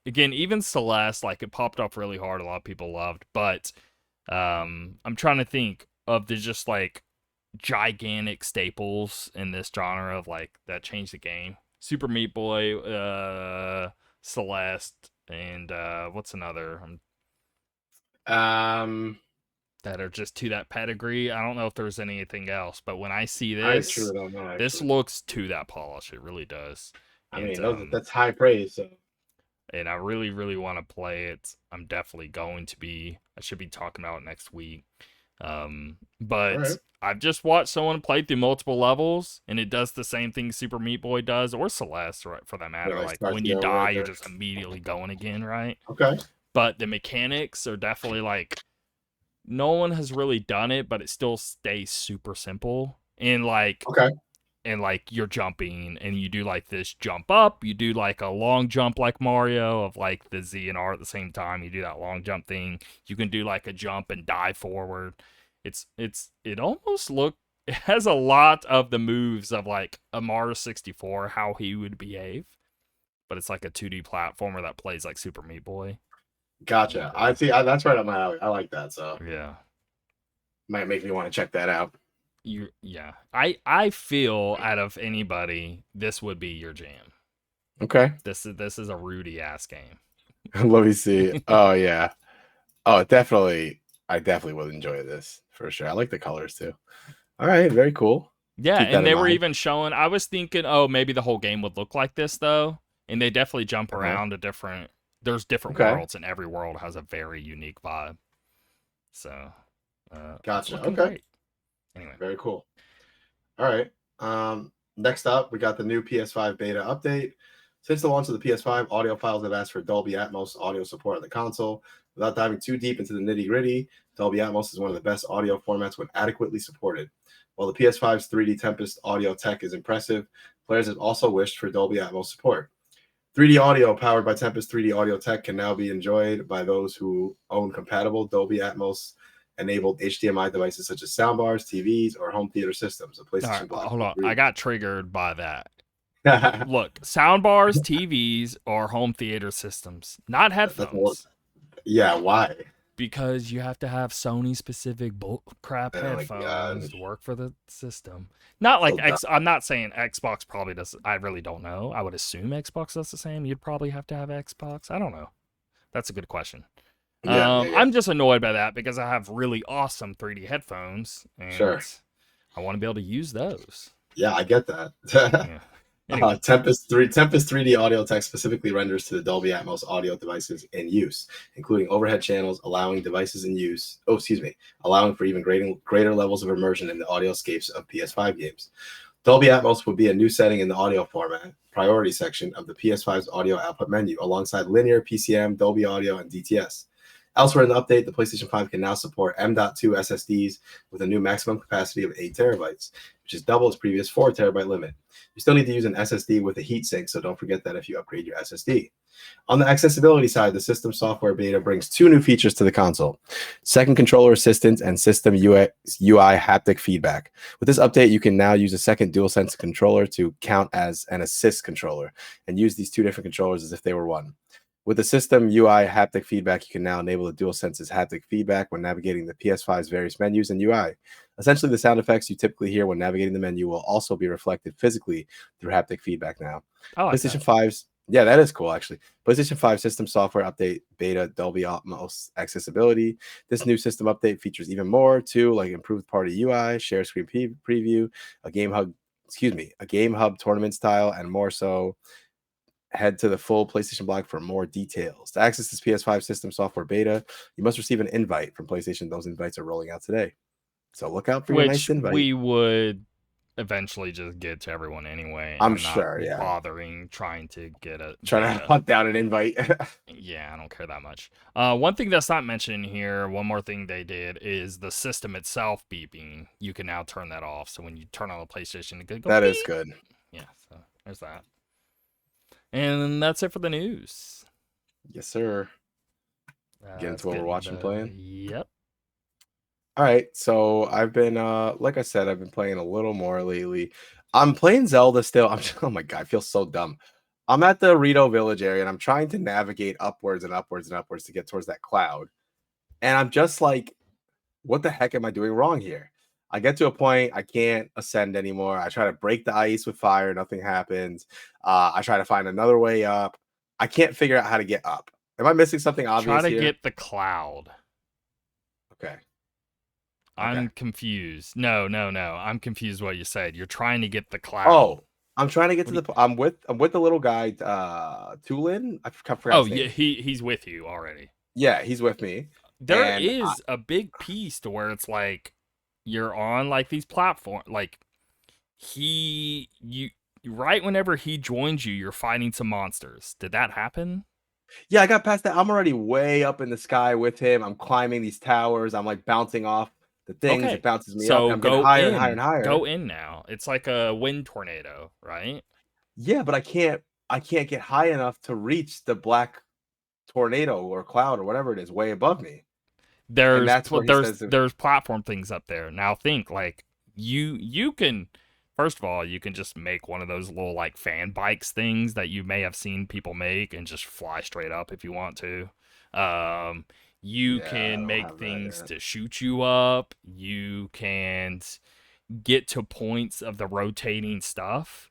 Again, even Celeste, like it popped up really hard, a lot of people loved, but I'm trying to think of the just like gigantic staples in this genre of like that changed the game. Super Meat Boy, Celeste, and what's another Um, that are just to that pedigree. I don't know if there's anything else, but when I see I truly don't know this actually. looks to that polish. It really does. I And mean, that's high praise. So I really, really want to play it. I'm definitely going to be. I should be talking about it next week. all But right, I've just watched someone play through multiple levels, and it does the same thing Super Meat Boy does, or Celeste, right, for that yeah, matter. like Like starts when you you over die, right you're there. just immediately going again, right? Okay, But the mechanics are definitely like no one has really done it, but it still stays super simple. okay, And like you're jumping and you do like this jump up, you do like a long jump like Mario of like the Z and R at the same time. You do that long jump thing. You can do like a jump and dive forward. It almost look it has a lot of the moves of like a Mario 64 how he would behave, but it's like a 2D platformer that plays like Super Meat Boy. gotcha. And I see. That's right up my alley. I like that. So yeah. might make me want to check that out. Yeah. I feel out of anybody this would be your jam. Okay, This is a Rudy ass game. let me see. Oh yeah. Oh, definitely. I definitely would enjoy this for sure. I like the colors too. All right, very cool. Yeah, Keep that and in they were mind. even showing. I was thinking, oh, maybe the whole game would look like this though, and they definitely jump Uh-huh. around to different. There's different Okay, worlds, and every world has a very unique vibe. So, it's gotcha. looking Okay, great. Anyway, very cool. All right. Next up, we got the new PS5 beta update. Since the launch of the PS5, audiophiles have asked for Dolby Atmos audio support on the console. Without diving too deep into the nitty gritty, Dolby Atmos is one of the best audio formats when adequately supported. While the PS5's 3D Tempest audio tech is impressive, players have also wished for Dolby Atmos support. 3D audio powered by Tempest 3D audio tech can now be enjoyed by those who own compatible Dolby Atmos enabled HDMI devices such as soundbars, TVs, or home theater systems. A all right, PlayStation Black hold will on. I agree. got triggered by that. Look, sound bars, TVs, or home theater systems, not That's all. headphones. Yeah, why? Because you have to have Sony specific crap Oh my headphones god, to work for the system. Not so like dumb. I'm not saying Xbox probably does. I really don't know. I would assume Xbox does the same. You'd probably have to have Xbox. I don't know. That's a good question. Yeah, yeah, yeah. I'm just annoyed by that because I have really awesome 3D headphones and Sure. I want to be able to use those. Yeah, I get that. Yeah. Anyway, Tempest 3D audio tech specifically renders to the Dolby Atmos audio devices in use, including overhead channels, allowing devices in use. Oh, excuse me, allowing for even greater levels of immersion in the audioscapes of PS5 games. Dolby Atmos would be a new setting in the audio format priority section of the PS5's audio output menu, alongside linear, PCM, Dolby Audio, and DTS. Elsewhere in the update, the PlayStation 5 can now support M.2 SSDs with a new maximum capacity of 8 terabytes, which is double its previous 4 terabyte limit. You still need to use an SSD with a heatsink, so don't forget that if you upgrade your SSD. On the accessibility side, the system software beta brings 2 new features to the console: second controller assistance and system UI haptic feedback. With this update, you can now use a second DualSense controller to count as an assist controller and use these 2 different controllers as if they were one. With the system UI haptic feedback, you can now enable the DualSense's haptic feedback when navigating the PS5's various menus and UI. Essentially, the sound effects you typically hear when navigating the menu will also be reflected physically through haptic feedback now. I like PlayStation that. 5's Yeah, that is cool actually. PlayStation 5 system software update beta Dolby Atmos accessibility. This new system update features even more too, like improved party UI, share screen preview, a game hub tournament style, and more. So head to the full PlayStation blog for more details. To access this PS5 system software beta, you must receive an invite from PlayStation. Those invites are rolling out today. So look out for your nice Which invite. we would eventually just get to everyone anyway. I'm I'm not sure, yeah. bothering trying to get a Trying to beta. hunt down an invite. Yeah, I don't care that much. One thing that's not mentioned here, one more thing they did is the system itself beeping. You can now turn that off. So when you turn on the PlayStation, it could go That is beep. good. Yeah, so there's that. And that's it for the news. Yes, sir. Get into Let's what get we're into watching playing. Yep. All right. So I've been like I said, I've been playing a little more lately. I'm playing Zelda still. Oh my god, I feel so dumb. I'm at the Rito Village area and I'm trying to navigate upwards and upwards and upwards to get towards that cloud. And I'm just like what the heck am I doing wrong here? I get to a point I can't ascend anymore. I try to break the ice with fire, nothing happens. I try to find another way up. I can't figure out how to get up. Am I missing something Try obvious to here? get the cloud. Okay. Okay. I'm confused. No, no, no. I'm confused what you said. You're trying to get the cloud. Oh, I'm trying to get What to do you, I'm with the little guy, Tulin. I forgot oh, his yeah, name. he's with you already. Yeah, he's with me. There And is a big piece to where it's like you're on like these platforms. Like you right whenever he joins you, you're fighting some monsters. Did that happen? yeah, I got past that. I'm already way up in the sky with him. I'm climbing these towers. I'm like bouncing off the things. It Okay. bounces me up, and So I'm getting go higher and higher and in. Go higher. in now. It's like a wind tornado, right? Yeah, but I can't get high enough to reach the black tornado or cloud or whatever it is way above me. And that's where he says There's platform things up there. Now think like you can first of all, you can just make one of those little like fan bikes things that you may have seen people make and just fly straight up if you want to. Um you yeah, I can don't make have that things yet. to shoot you up. You can get to points of the rotating stuff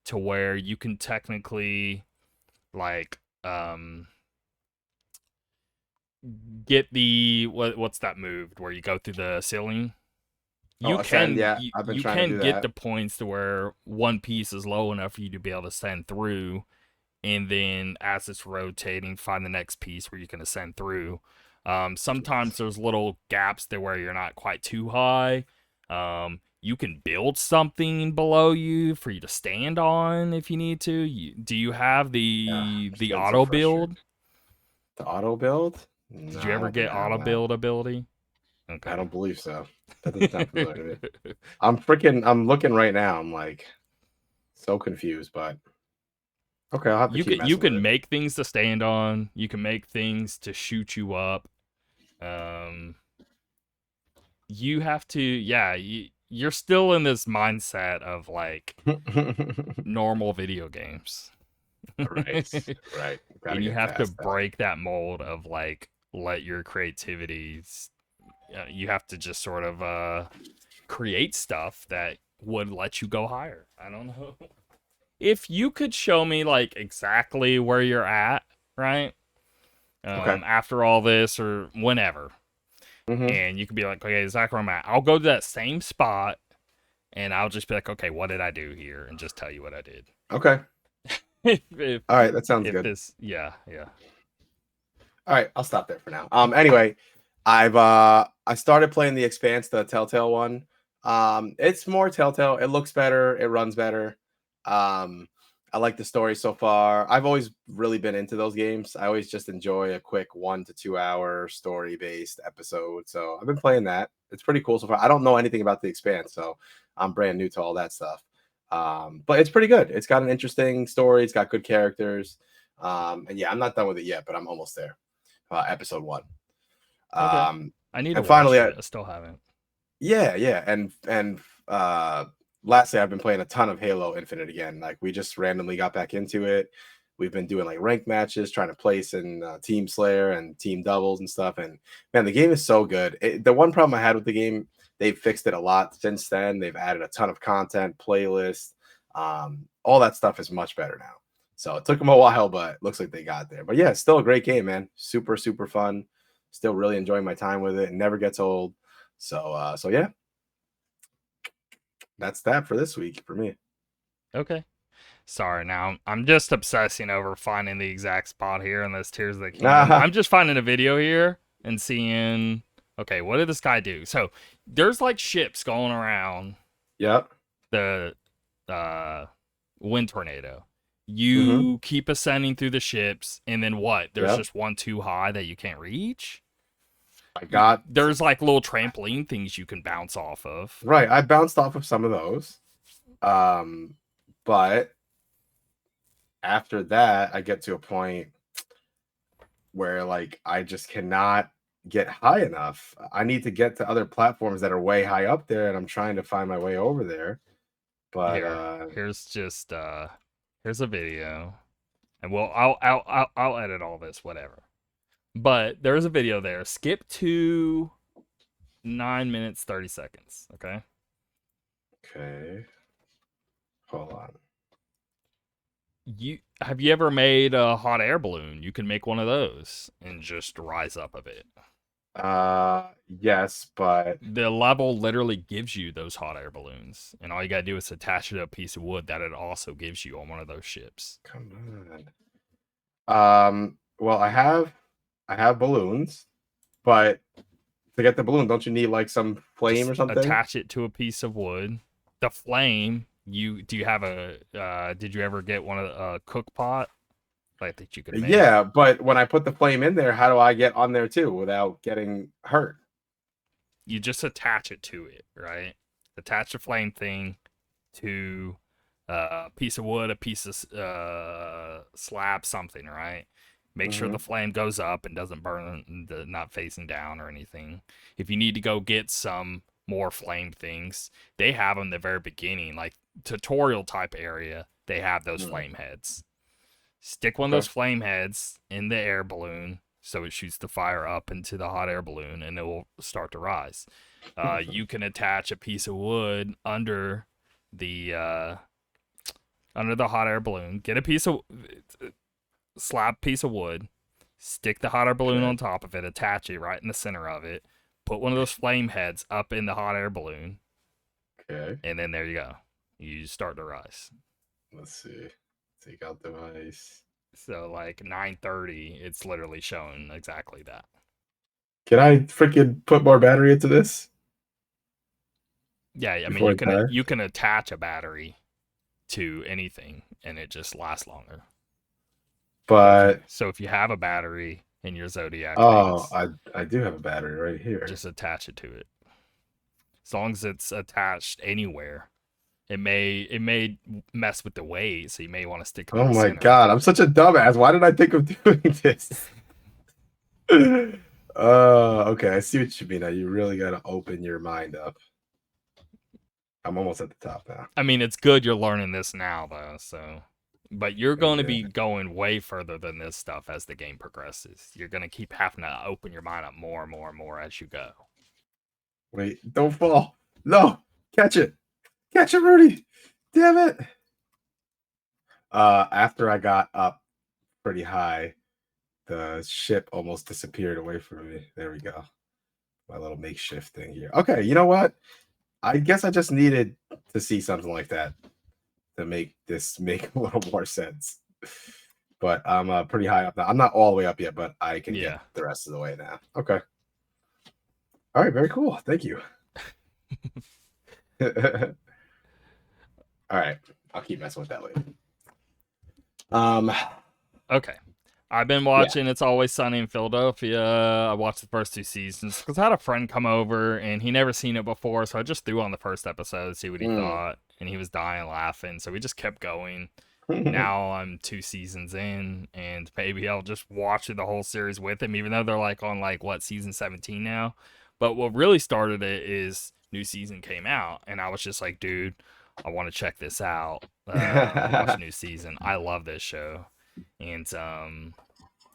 to where you can technically like get the what's that move where you go through the ceiling. Oh, you ascend, can yeah, you, I've been you trying to can do get that. to points to where one piece is low enough for you to be able to ascend through, and then as it's rotating find the next piece where you can ascend through. Sometimes there's little gaps there where you're not quite too high. You can build something below you for you to stand on if you need to. Do you have Yeah, it's the been so auto frustrating. build? The auto build? Did No, you I ever don't think get I have auto that. build ability? I Okay. don't believe so. That doesn't sound familiar to me. I'm looking right now. I'm like so confused, but okay, I'll have to keep You messing with can it. make things to stand on. You can make things to shoot you up. Um, you have to, yeah. You're still in this mindset of like normal video games, Right. and Right. Gotta you get have to past that. break that mold of like let your creativity. You have to just sort of create stuff that would let you go higher. I don't know. If you could show me like exactly where you're at, right? Okay. After all this or whenever, Hmm. and you could be like, okay, exactly where I'm at. I'll go to that same spot, and I'll just be like, okay, what did I do here, and just tell you what I did. Okay. if All right. That sounds if good. this, yeah, yeah, All right. I'll stop there for now. Anyway, I started playing the Expanse, the Telltale one. It's more Telltale. It looks better. It runs better. Um, I like the story so far. I've always really been into those games. I always just enjoy a quick 1 to 2 hour story based episode. So I've been playing that. It's pretty cool so far. I don't know anything about the Expanse, so I'm brand new to all that stuff. But it's pretty good. It's got an interesting story. It's got good characters. And yeah, I'm not done with it yet, but I'm almost there. Episode one. okay. Um, I need to and watch finally, it. I still haven't. yeah, yeah, and lastly, I've been playing a ton of Halo Infinite again. Like we just randomly got back into it. We've been doing like ranked matches, trying to place in Team Slayer and team doubles and stuff. And man, the game is so good. The one problem I had with the game, they've fixed it a lot since then. They've added a ton of content, playlists, all that stuff is much better now. So it took them a while, but looks like they got there. But yeah, it's still a great game, man. Super, super fun. Still really enjoying my time with it. It never gets old. So yeah, that's that for this week for me. Okay. Sorry, now I'm just obsessing over finding the exact spot here in this Tears of the Kingdom. Ah, I'm just finding a video here and seeing, okay, what did this guy do? So there's like ships going around yep. the uh wind tornado. Mm-hmm. You keep ascending through the ships, and then what? There's Yep. just one too high that you can't reach. I got There's like little trampoline things you can bounce off of. right. I bounced off of some of those. Um, but after that, I get to a point where like I just cannot get high enough. I need to get to other platforms that are way high up there, and I'm trying to find my way over there. But Here, here's just here's a video, and I'll edit all this, whatever. But there's a video there. Skip to 9 minutes 30 seconds. Okay. Okay. Hold on. You ever made a hot air balloon? You can make one of those and just rise up a bit. Yes, but The level literally gives you those hot air balloons, and all you gotta do is attach it to a piece of wood that it also gives you on one of those ships. come on. Well, I have balloons, but to get the balloon, don't you need like some flame or Just something? attach it to a piece of wood. The flame, you have a did you ever get one of a cook pot like that you could make? Yeah, but when I put the flame in there, how do I get on there too without getting hurt? You just attach it to it, right? Attach the flame thing to a piece of wood, a piece of slab, something, right? Make sure the Hmm. flame goes up and doesn't burn, not facing down or anything. If you need to go get some more flame things, they have them in the very beginning, like tutorial type area. They have those Hmm. flame heads. Stick one of Okay. those flame heads in the air balloon so it shoots the fire up into the hot air balloon and it will start to rise. You can attach a piece of wood the under the hot air balloon. Get a piece of slab piece of wood, stick the hot air balloon Okay. on top of it, attach it right in the center of it. Put one of those flame heads up in the hot air balloon, Okay. and then there you go. You start to rise. Let's see. Take out device. So like 9:30, it's literally showing exactly that. Can I freaking put more battery into this Yeah, I mean before I die? you can attach a battery to anything and it just lasts longer. But So if you have a battery in your zodiac oh, things, I do have a battery right here. just attach it to it. As long as it's attached anywhere, it may mess with the weight, so you may want to stick it in Oh the my center. god, I'm such a dumbass. Why did I think of doing this? Okay, I see what you mean now. You really got to open your mind up. I'm almost at the top now. I mean, it's good you're learning this now though, so but you're going to Yeah. be going way further than this stuff as the game progresses. You're going to keep having to open your mind up more and more and more as you go. Wait, don't fall. No, catch it. Catch it, Rudy. Damn it. After I got up pretty high, the ship almost disappeared away from me. There we go. My little makeshift thing here. Okay, you know what? I guess I just needed to see something like that to make this make a little more sense. But I'm pretty high up now. I'm not all the way up yet, but I can get Yeah. the rest of the way now. Okay. All right. Very cool. Thank you. All right. I'll keep messing with that later. Um. Okay. I've been Yeah. watching It's Always Sunny in Philadelphia. I watched the first two seasons because I had a friend come over and he never seen it before, so I just threw on the first episode to see what he Mm. thought, and he was dying laughing, so we just kept going. Now I'm 2 seasons in, and maybe I'll just watch the whole series with him, even though they're like on like what season 17 now. But what really started it is new season came out, and I was just like, dude, I want to check this out. Watch new season. I love this show, and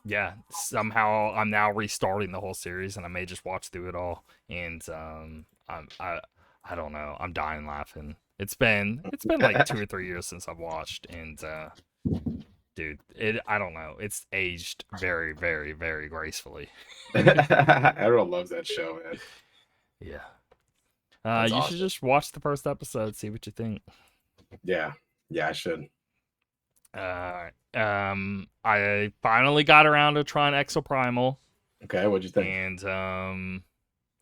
yeah, somehow I'm now restarting the whole series, and I may just watch through it all. And I don't know. I'm dying laughing. It's been like 2 or 3 years since I've watched, and dude, I don't know. It's aged very, very, very gracefully. Everyone loves that show, man. Yeah. That's You should awesome. just watch the first episode, see what you think. Yeah. Yeah, I should. I finally got around to trying Exoprimal, Okay, what'd you think? and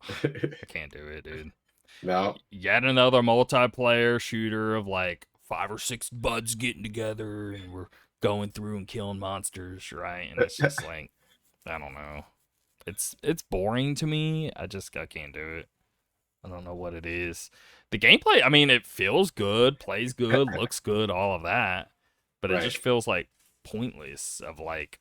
I can't do it, dude. No. Yet another multiplayer shooter of like 5 or 6 buds getting together and we're going through and killing monsters, right? And it's just like I don't know. It's boring to me. I can't do it. I don't know what it is. The gameplay, I mean, it feels good, plays good, looks good, all of that, but it just Right. feels like pointless. Of like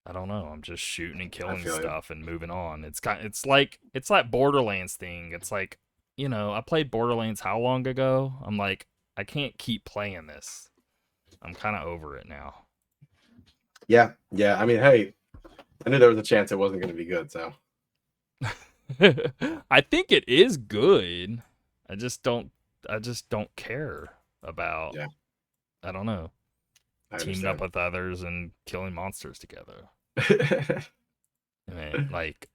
I don't know. I'm just shooting and I killing feel you. stuff and moving on. It's like Borderlands thing. It's like I played Borderlands how long ago? I'm like I can't keep playing this. I'm kind of over it now. Yeah. Yeah. I mean, hey, I knew there was a chance it wasn't going to be good, so I think it is good. I just don't. I just don't care about. Yeah, I don't know. I Teaming up understand. with others and killing monsters together. Yeah, I mean, like,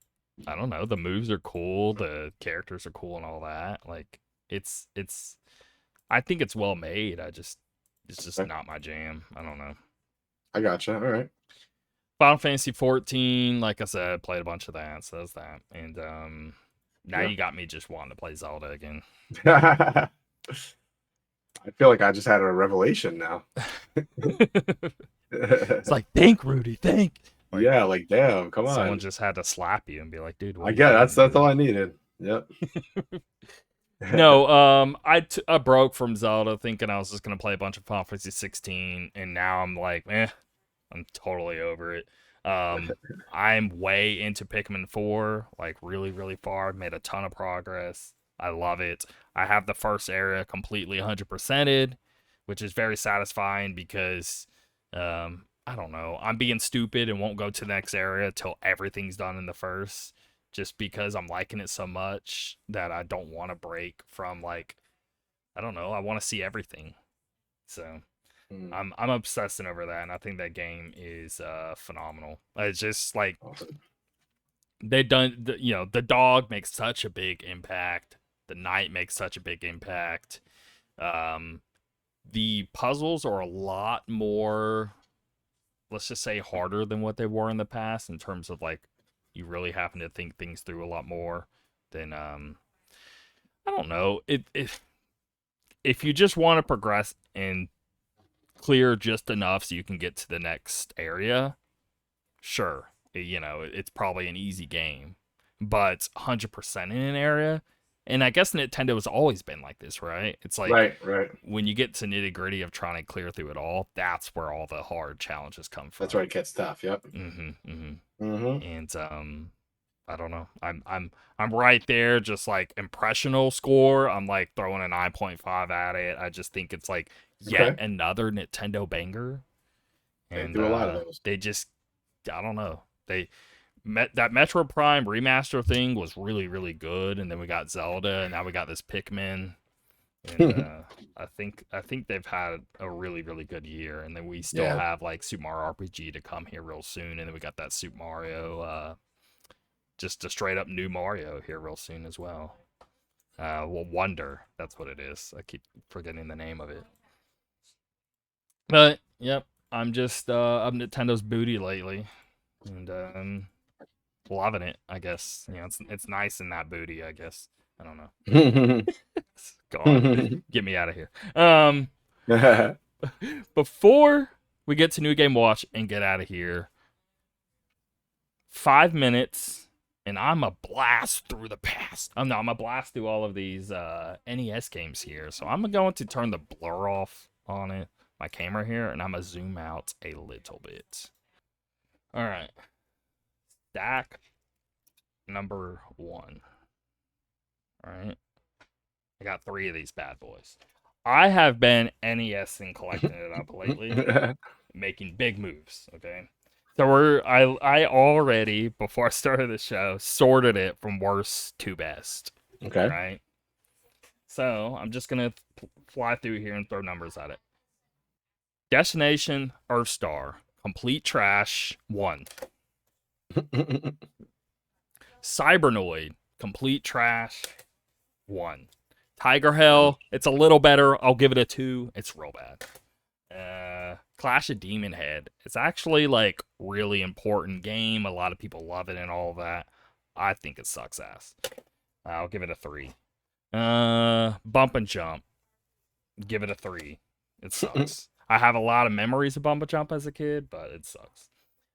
I don't know. The moves are cool. The characters are cool and all that. Like, it's. I think it's well made. It's just not my jam. I don't know. I gotcha. All right. Final Fantasy XIV, like I said, played a bunch of that, so that's that. And now Yeah. you got me just wanting to play Zelda again. I feel like I just had a revelation now. It's like, think, Rudy, think. Like Yeah, like damn, come someone on. just had to slap you and be like, dude, what I are you get it. thinking, That's dude? all I needed. Yep. No, I broke from Zelda thinking I was just gonna play a bunch of Final Fantasy 16, and now I'm like, I'm totally over it. I'm way into Pikmin 4, like really, really far. Made a ton of progress. I love it. I have the first area completely 100%ed, which is very satisfying because, I don't know, I'm being stupid and won't go to the next area till everything's done in the first, just because I'm liking it so much that I don't want to break from like, I don't know, I want to see everything. So Mm, I'm obsessing over that, and I think that game is phenomenal. It's just like awesome. they done, the dog makes such a big impact. The knight makes such a big impact. Um, the puzzles are a lot more, let's just say, harder than what they were in the past in terms of like you really having to think things through a lot more than I don't know. If you just want to progress and clear just enough so you can get to the next area, sure, it's probably an easy game. But 100% in an area, and I guess Nintendo has always been like this, right? It's like Right, right. when you get to nitty gritty of trying to clear through it all, that's where all the hard challenges come That's from. where it gets tough. Yep. Mm-hmm. Mm-hmm. And I don't know. I'm right there, just like impressional score. I'm like throwing a 9.5 at it. I just think it's like yet Okay. another Nintendo banger, They and do a lot of those. they just, I don't know, they met that Metro Prime remaster thing was really really good, and then we got Zelda, and now we got this Pikmin, and I think they've had a really really good year, and then we still Yeah. have like Super Mario RPG to come here real soon, and then we got that Super Mario, just a straight up new Mario here real soon as well. Well, Wonder, that's what it is. I keep forgetting the name of it. But yep, I'm Nintendo's booty lately, and loving it. I guess it's nice in that booty. I guess I don't know. God, get me out of here. Before we get to new game watch and get out of here, 5 minutes, and I'm a blast through the past. I'm a blast through all of these NES games here. So I'm going to turn the blur off on it, my camera here, and I'm gonna zoom out a little bit. All right, stack number one. All right, I got three of these bad boys. I have been NES and collecting it up lately, making big moves. Okay, so I already, before I started the show, sorted it from worst to best. Okay. Right. So I'm just gonna fly through here and throw numbers at it. Destination Earthstar, complete trash, 1. Cybernoid, complete trash, 1. Tiger Hell, it's a little better. I'll give it a 2. It's real bad. Clash of Demon Head. It's actually like really important game. A lot of people love it and all that. I think it sucks ass. I'll give it a 3. Bump and Jump. Give it a 3. It sucks. I have a lot of memories of Bump and Jump as a kid, but it sucks.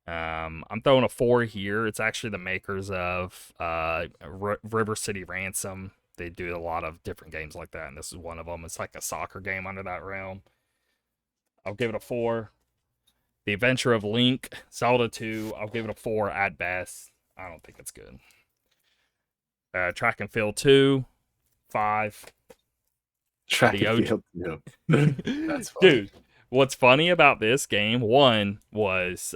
I'm throwing a 4 here. It's actually the makers of River City Ransom. They do a lot of different games like that, and this is one of them. It's like a soccer game under that realm. I'll give it a 4. The Adventure of Link, Zelda 2, I'll give it a 4 at best. I don't think it's good. Track and Field 2, 5. Track The and OG. field. That's funny. Dude, what's funny about this game, one was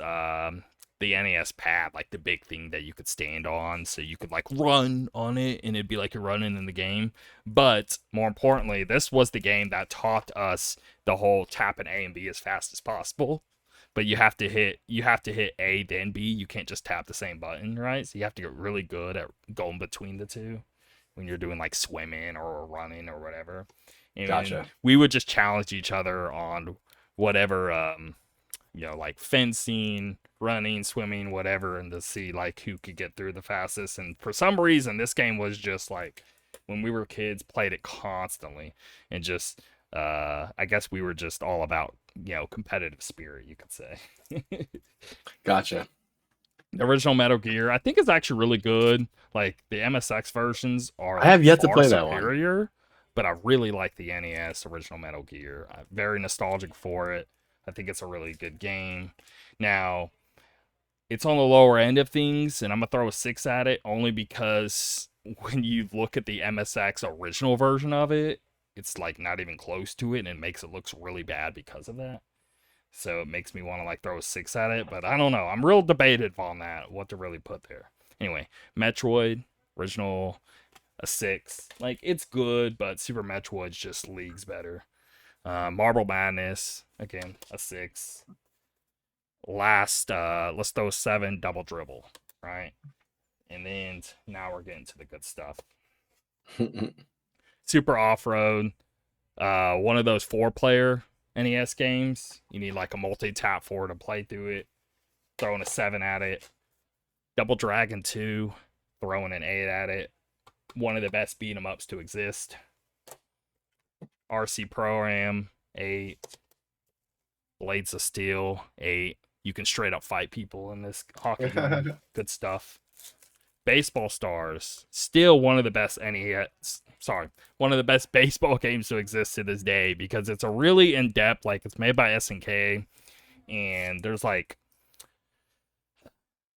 the NES pad, like the big thing that you could stand on, so you could like run on it, and it'd be like you're running in the game. But more importantly, this was the game that taught us the whole tapping A and B as fast as possible. But you have to hit A then B. You can't just tap the same button, right? So you have to get really good at going between the two when you're doing like swimming or running or whatever. And Gotcha. we would just challenge each other on whatever like fencing, running, swimming, whatever, and to see like who could get through the fastest. And for some reason, this game was just like when we were kids, played it constantly, and just I guess we were just all about competitive spirit, you could say. Gotcha. The original Metal Gear, I think, is actually really good. Like the MSX versions are I like have yet to far play that one. superior, but I really like the NES original Metal Gear. I'm very nostalgic for it. I think it's a really good game. Now, it's on the lower end of things, and I'm gonna throw a 6 at it only because when you look at the MSX original version of it, it's like not even close to it, and it makes it looks really bad because of that. So it makes me want to like throw a 6 at it, but I don't know. I'm real debated on that, what to really put there. Anyway, Metroid original, a 6. Like it's good, but Super Metroid's just leagues better. Marble Madness, again, a 6. Last, let's throw 7, Double Dribble, right? And then now we're getting to the good stuff. Super Off Road, one of those 4-player NES games. You need like a multi-tap for to play through it. Throwing a 7 at it. Double Dragon 2, throwing an 8 at it. One of the best beat 'em ups to exist. RC Pro-Am, 8. Blades of Steel, 8. You can straight up fight people in this hockey game. Good stuff. Baseball Stars, still one of the best one of the best baseball games to exist to this day because it's a really in-depth, like it's made by SNK, and there's like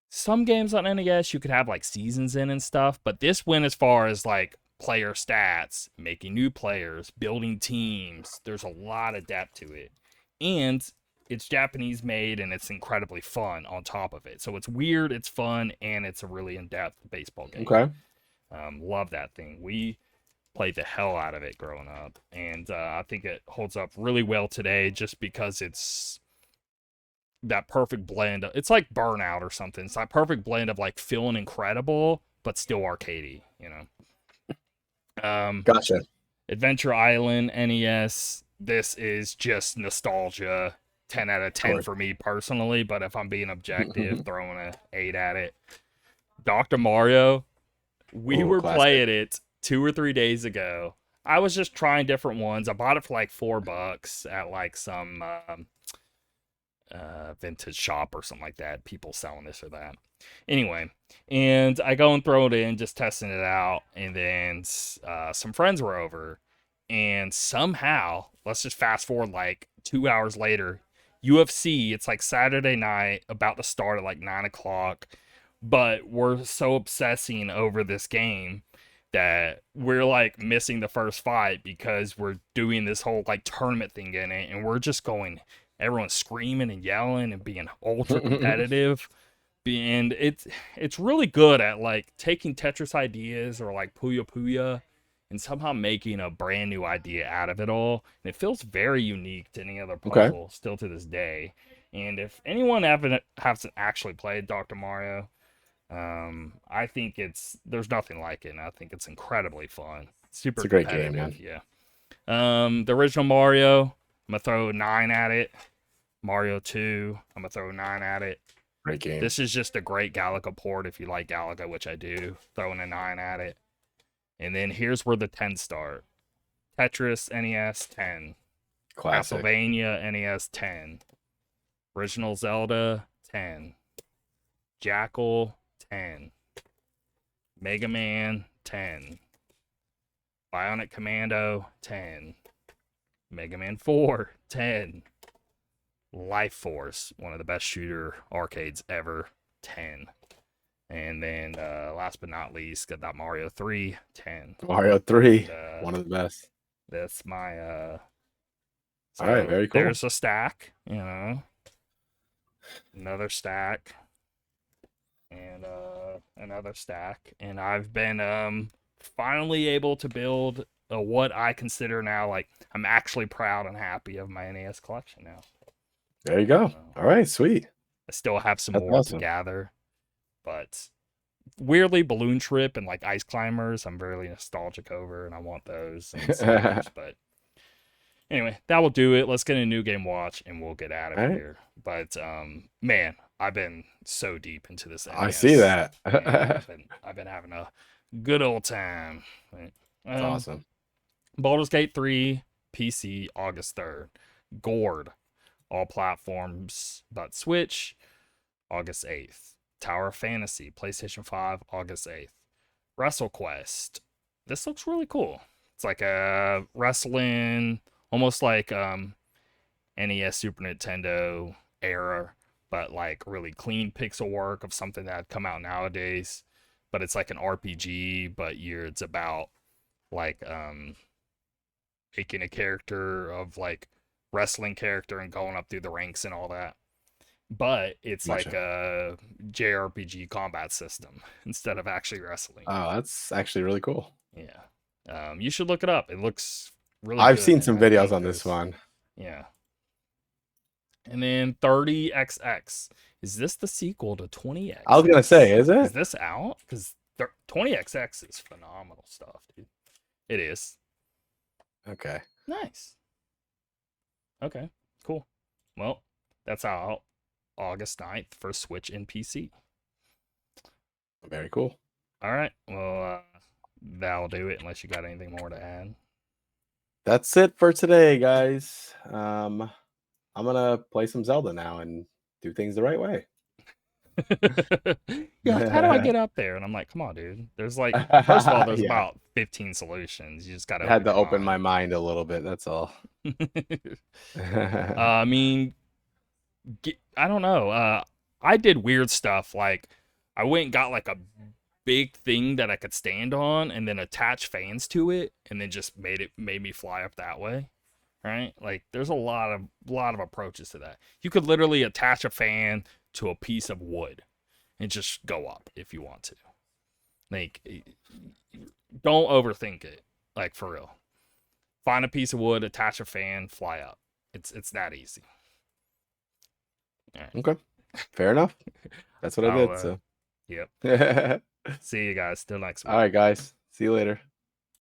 some games on NES you could have like seasons in and stuff, but this went as far as like player stats, making new players, building teams. There's a lot of depth to it. And it's Japanese made and it's incredibly fun on top of it. So it's weird, it's fun, and it's a really in-depth baseball game. Okay. Love that thing. We played the hell out of it growing up, and I think it holds up really well today just because it's that perfect blend. It's like Burnout or something. It's that perfect blend of like feeling incredible but still arcadey, Gotcha. Adventure Island NES. This is just nostalgia. 10 out of 10 for me personally, but if I'm being objective, throwing a 8 at it. Dr. Mario, we were classic. playing it 2 or 3 days ago. I was just trying different ones. I bought it for like $4 at like some vintage shop or something like that. People selling this or that. Anyway, and I go and throw it in, just testing it out, and then some friends were over, and somehow, let's just fast forward like 2 hours later, UFC, it's like Saturday night, about to start at like 9 o'clock, but we're so obsessing over this game that we're like missing the first fight because we're doing this whole like tournament thing in it, and we're just going, everyone's screaming and yelling and being ultra competitive. And it's really good at like taking Tetris ideas or like Puyo Puyo and somehow making a brand new idea out of it all. And it feels very unique to any other puzzle still to this day. And if anyone hasn't actually played Dr. Mario, I think there's nothing like it. And I think it's incredibly fun. Super It's a great game, man. Yeah. The original Mario, I'm gonna throw 9 at it. Mario 2, I'm gonna throw 9 at it. Great game. This is just a great Galaga port if you like Galaga, which I do. Throwing a 9 at it. And then here's where the 10 start. Tetris NES 10. Classic. Castlevania NES 10. Original Zelda 10. Jackal 10. Mega Man 10. Bionic Commando 10. Mega Man 4 10. Life Force, one of the best shooter arcades ever, 10. And then last but not least, got that Mario 3, 10. Mario 3, one of the best. That's my all right, very cool. There's a stack, another stack. and another stack. And I've been finally able to build what I consider now like I'm actually proud and happy of my NES collection now. There you go. So, All right, sweet. I still have some That's more to awesome. gather, but weirdly, Balloon Trip and like Ice Climbers, I'm very nostalgic over, and I want those and some All others. But anyway, that will do it. Let's get a new game watch, and we'll get out of right. here. But man, I've been so deep into this I see NES. that. Man, That's I've been having a good old time. Right? awesome. Baldur's Gate 3 PC August 3rd. Gourd all platforms but Switch August 8th. Tower of Fantasy PlayStation 5 August 8th. WrestleQuest. This looks really cool. It's like a wrestling, almost like NES Super Nintendo era, but like really clean pixel work of something that had come out nowadays. But it's like an RPG, but it's about like making a character of like wrestling character and going up through the ranks and all that. But it's like Gotcha. a JRPG combat system instead of actually wrestling. Oh, that's actually really cool. Yeah. You should look it up. It looks really I've good, seen and some I videos think on this there's one. yeah. And then 30XX. Is this the sequel to I was gonna say, 20XX? is Is it? this out? Because 20XX is phenomenal stuff, dude. It is. Okay. Nice. Okay, cool. Well, that's out August 9th for Switch and PC. Very cool. All right. Well, that'll do it unless you got anything more to add. That's it for today, guys. I'm gonna play some Zelda now and do things the right way. You're like, how do I get up there? And I'm like, come on, dude. There's like, first of all, there's Yeah, about 15 solutions. You just got to I had open to your open my mind. mind a little bit. That's all. I mean, I don't know. I did weird stuff. Like, I went and got like a big thing that I could stand on, and then attach fans to it, and then just made me fly up that way. Right? Like, there's a lot of approaches to that. You could literally attach a fan to a piece of wood and just go up if you want to. Like, don't overthink it. Like, for real. Find a piece of wood, attach a fan, fly up. It's that easy. All right. Okay, fair enough. That's what I I'll did. So, yep. all See you guys. Till next week. right, guys. See you later.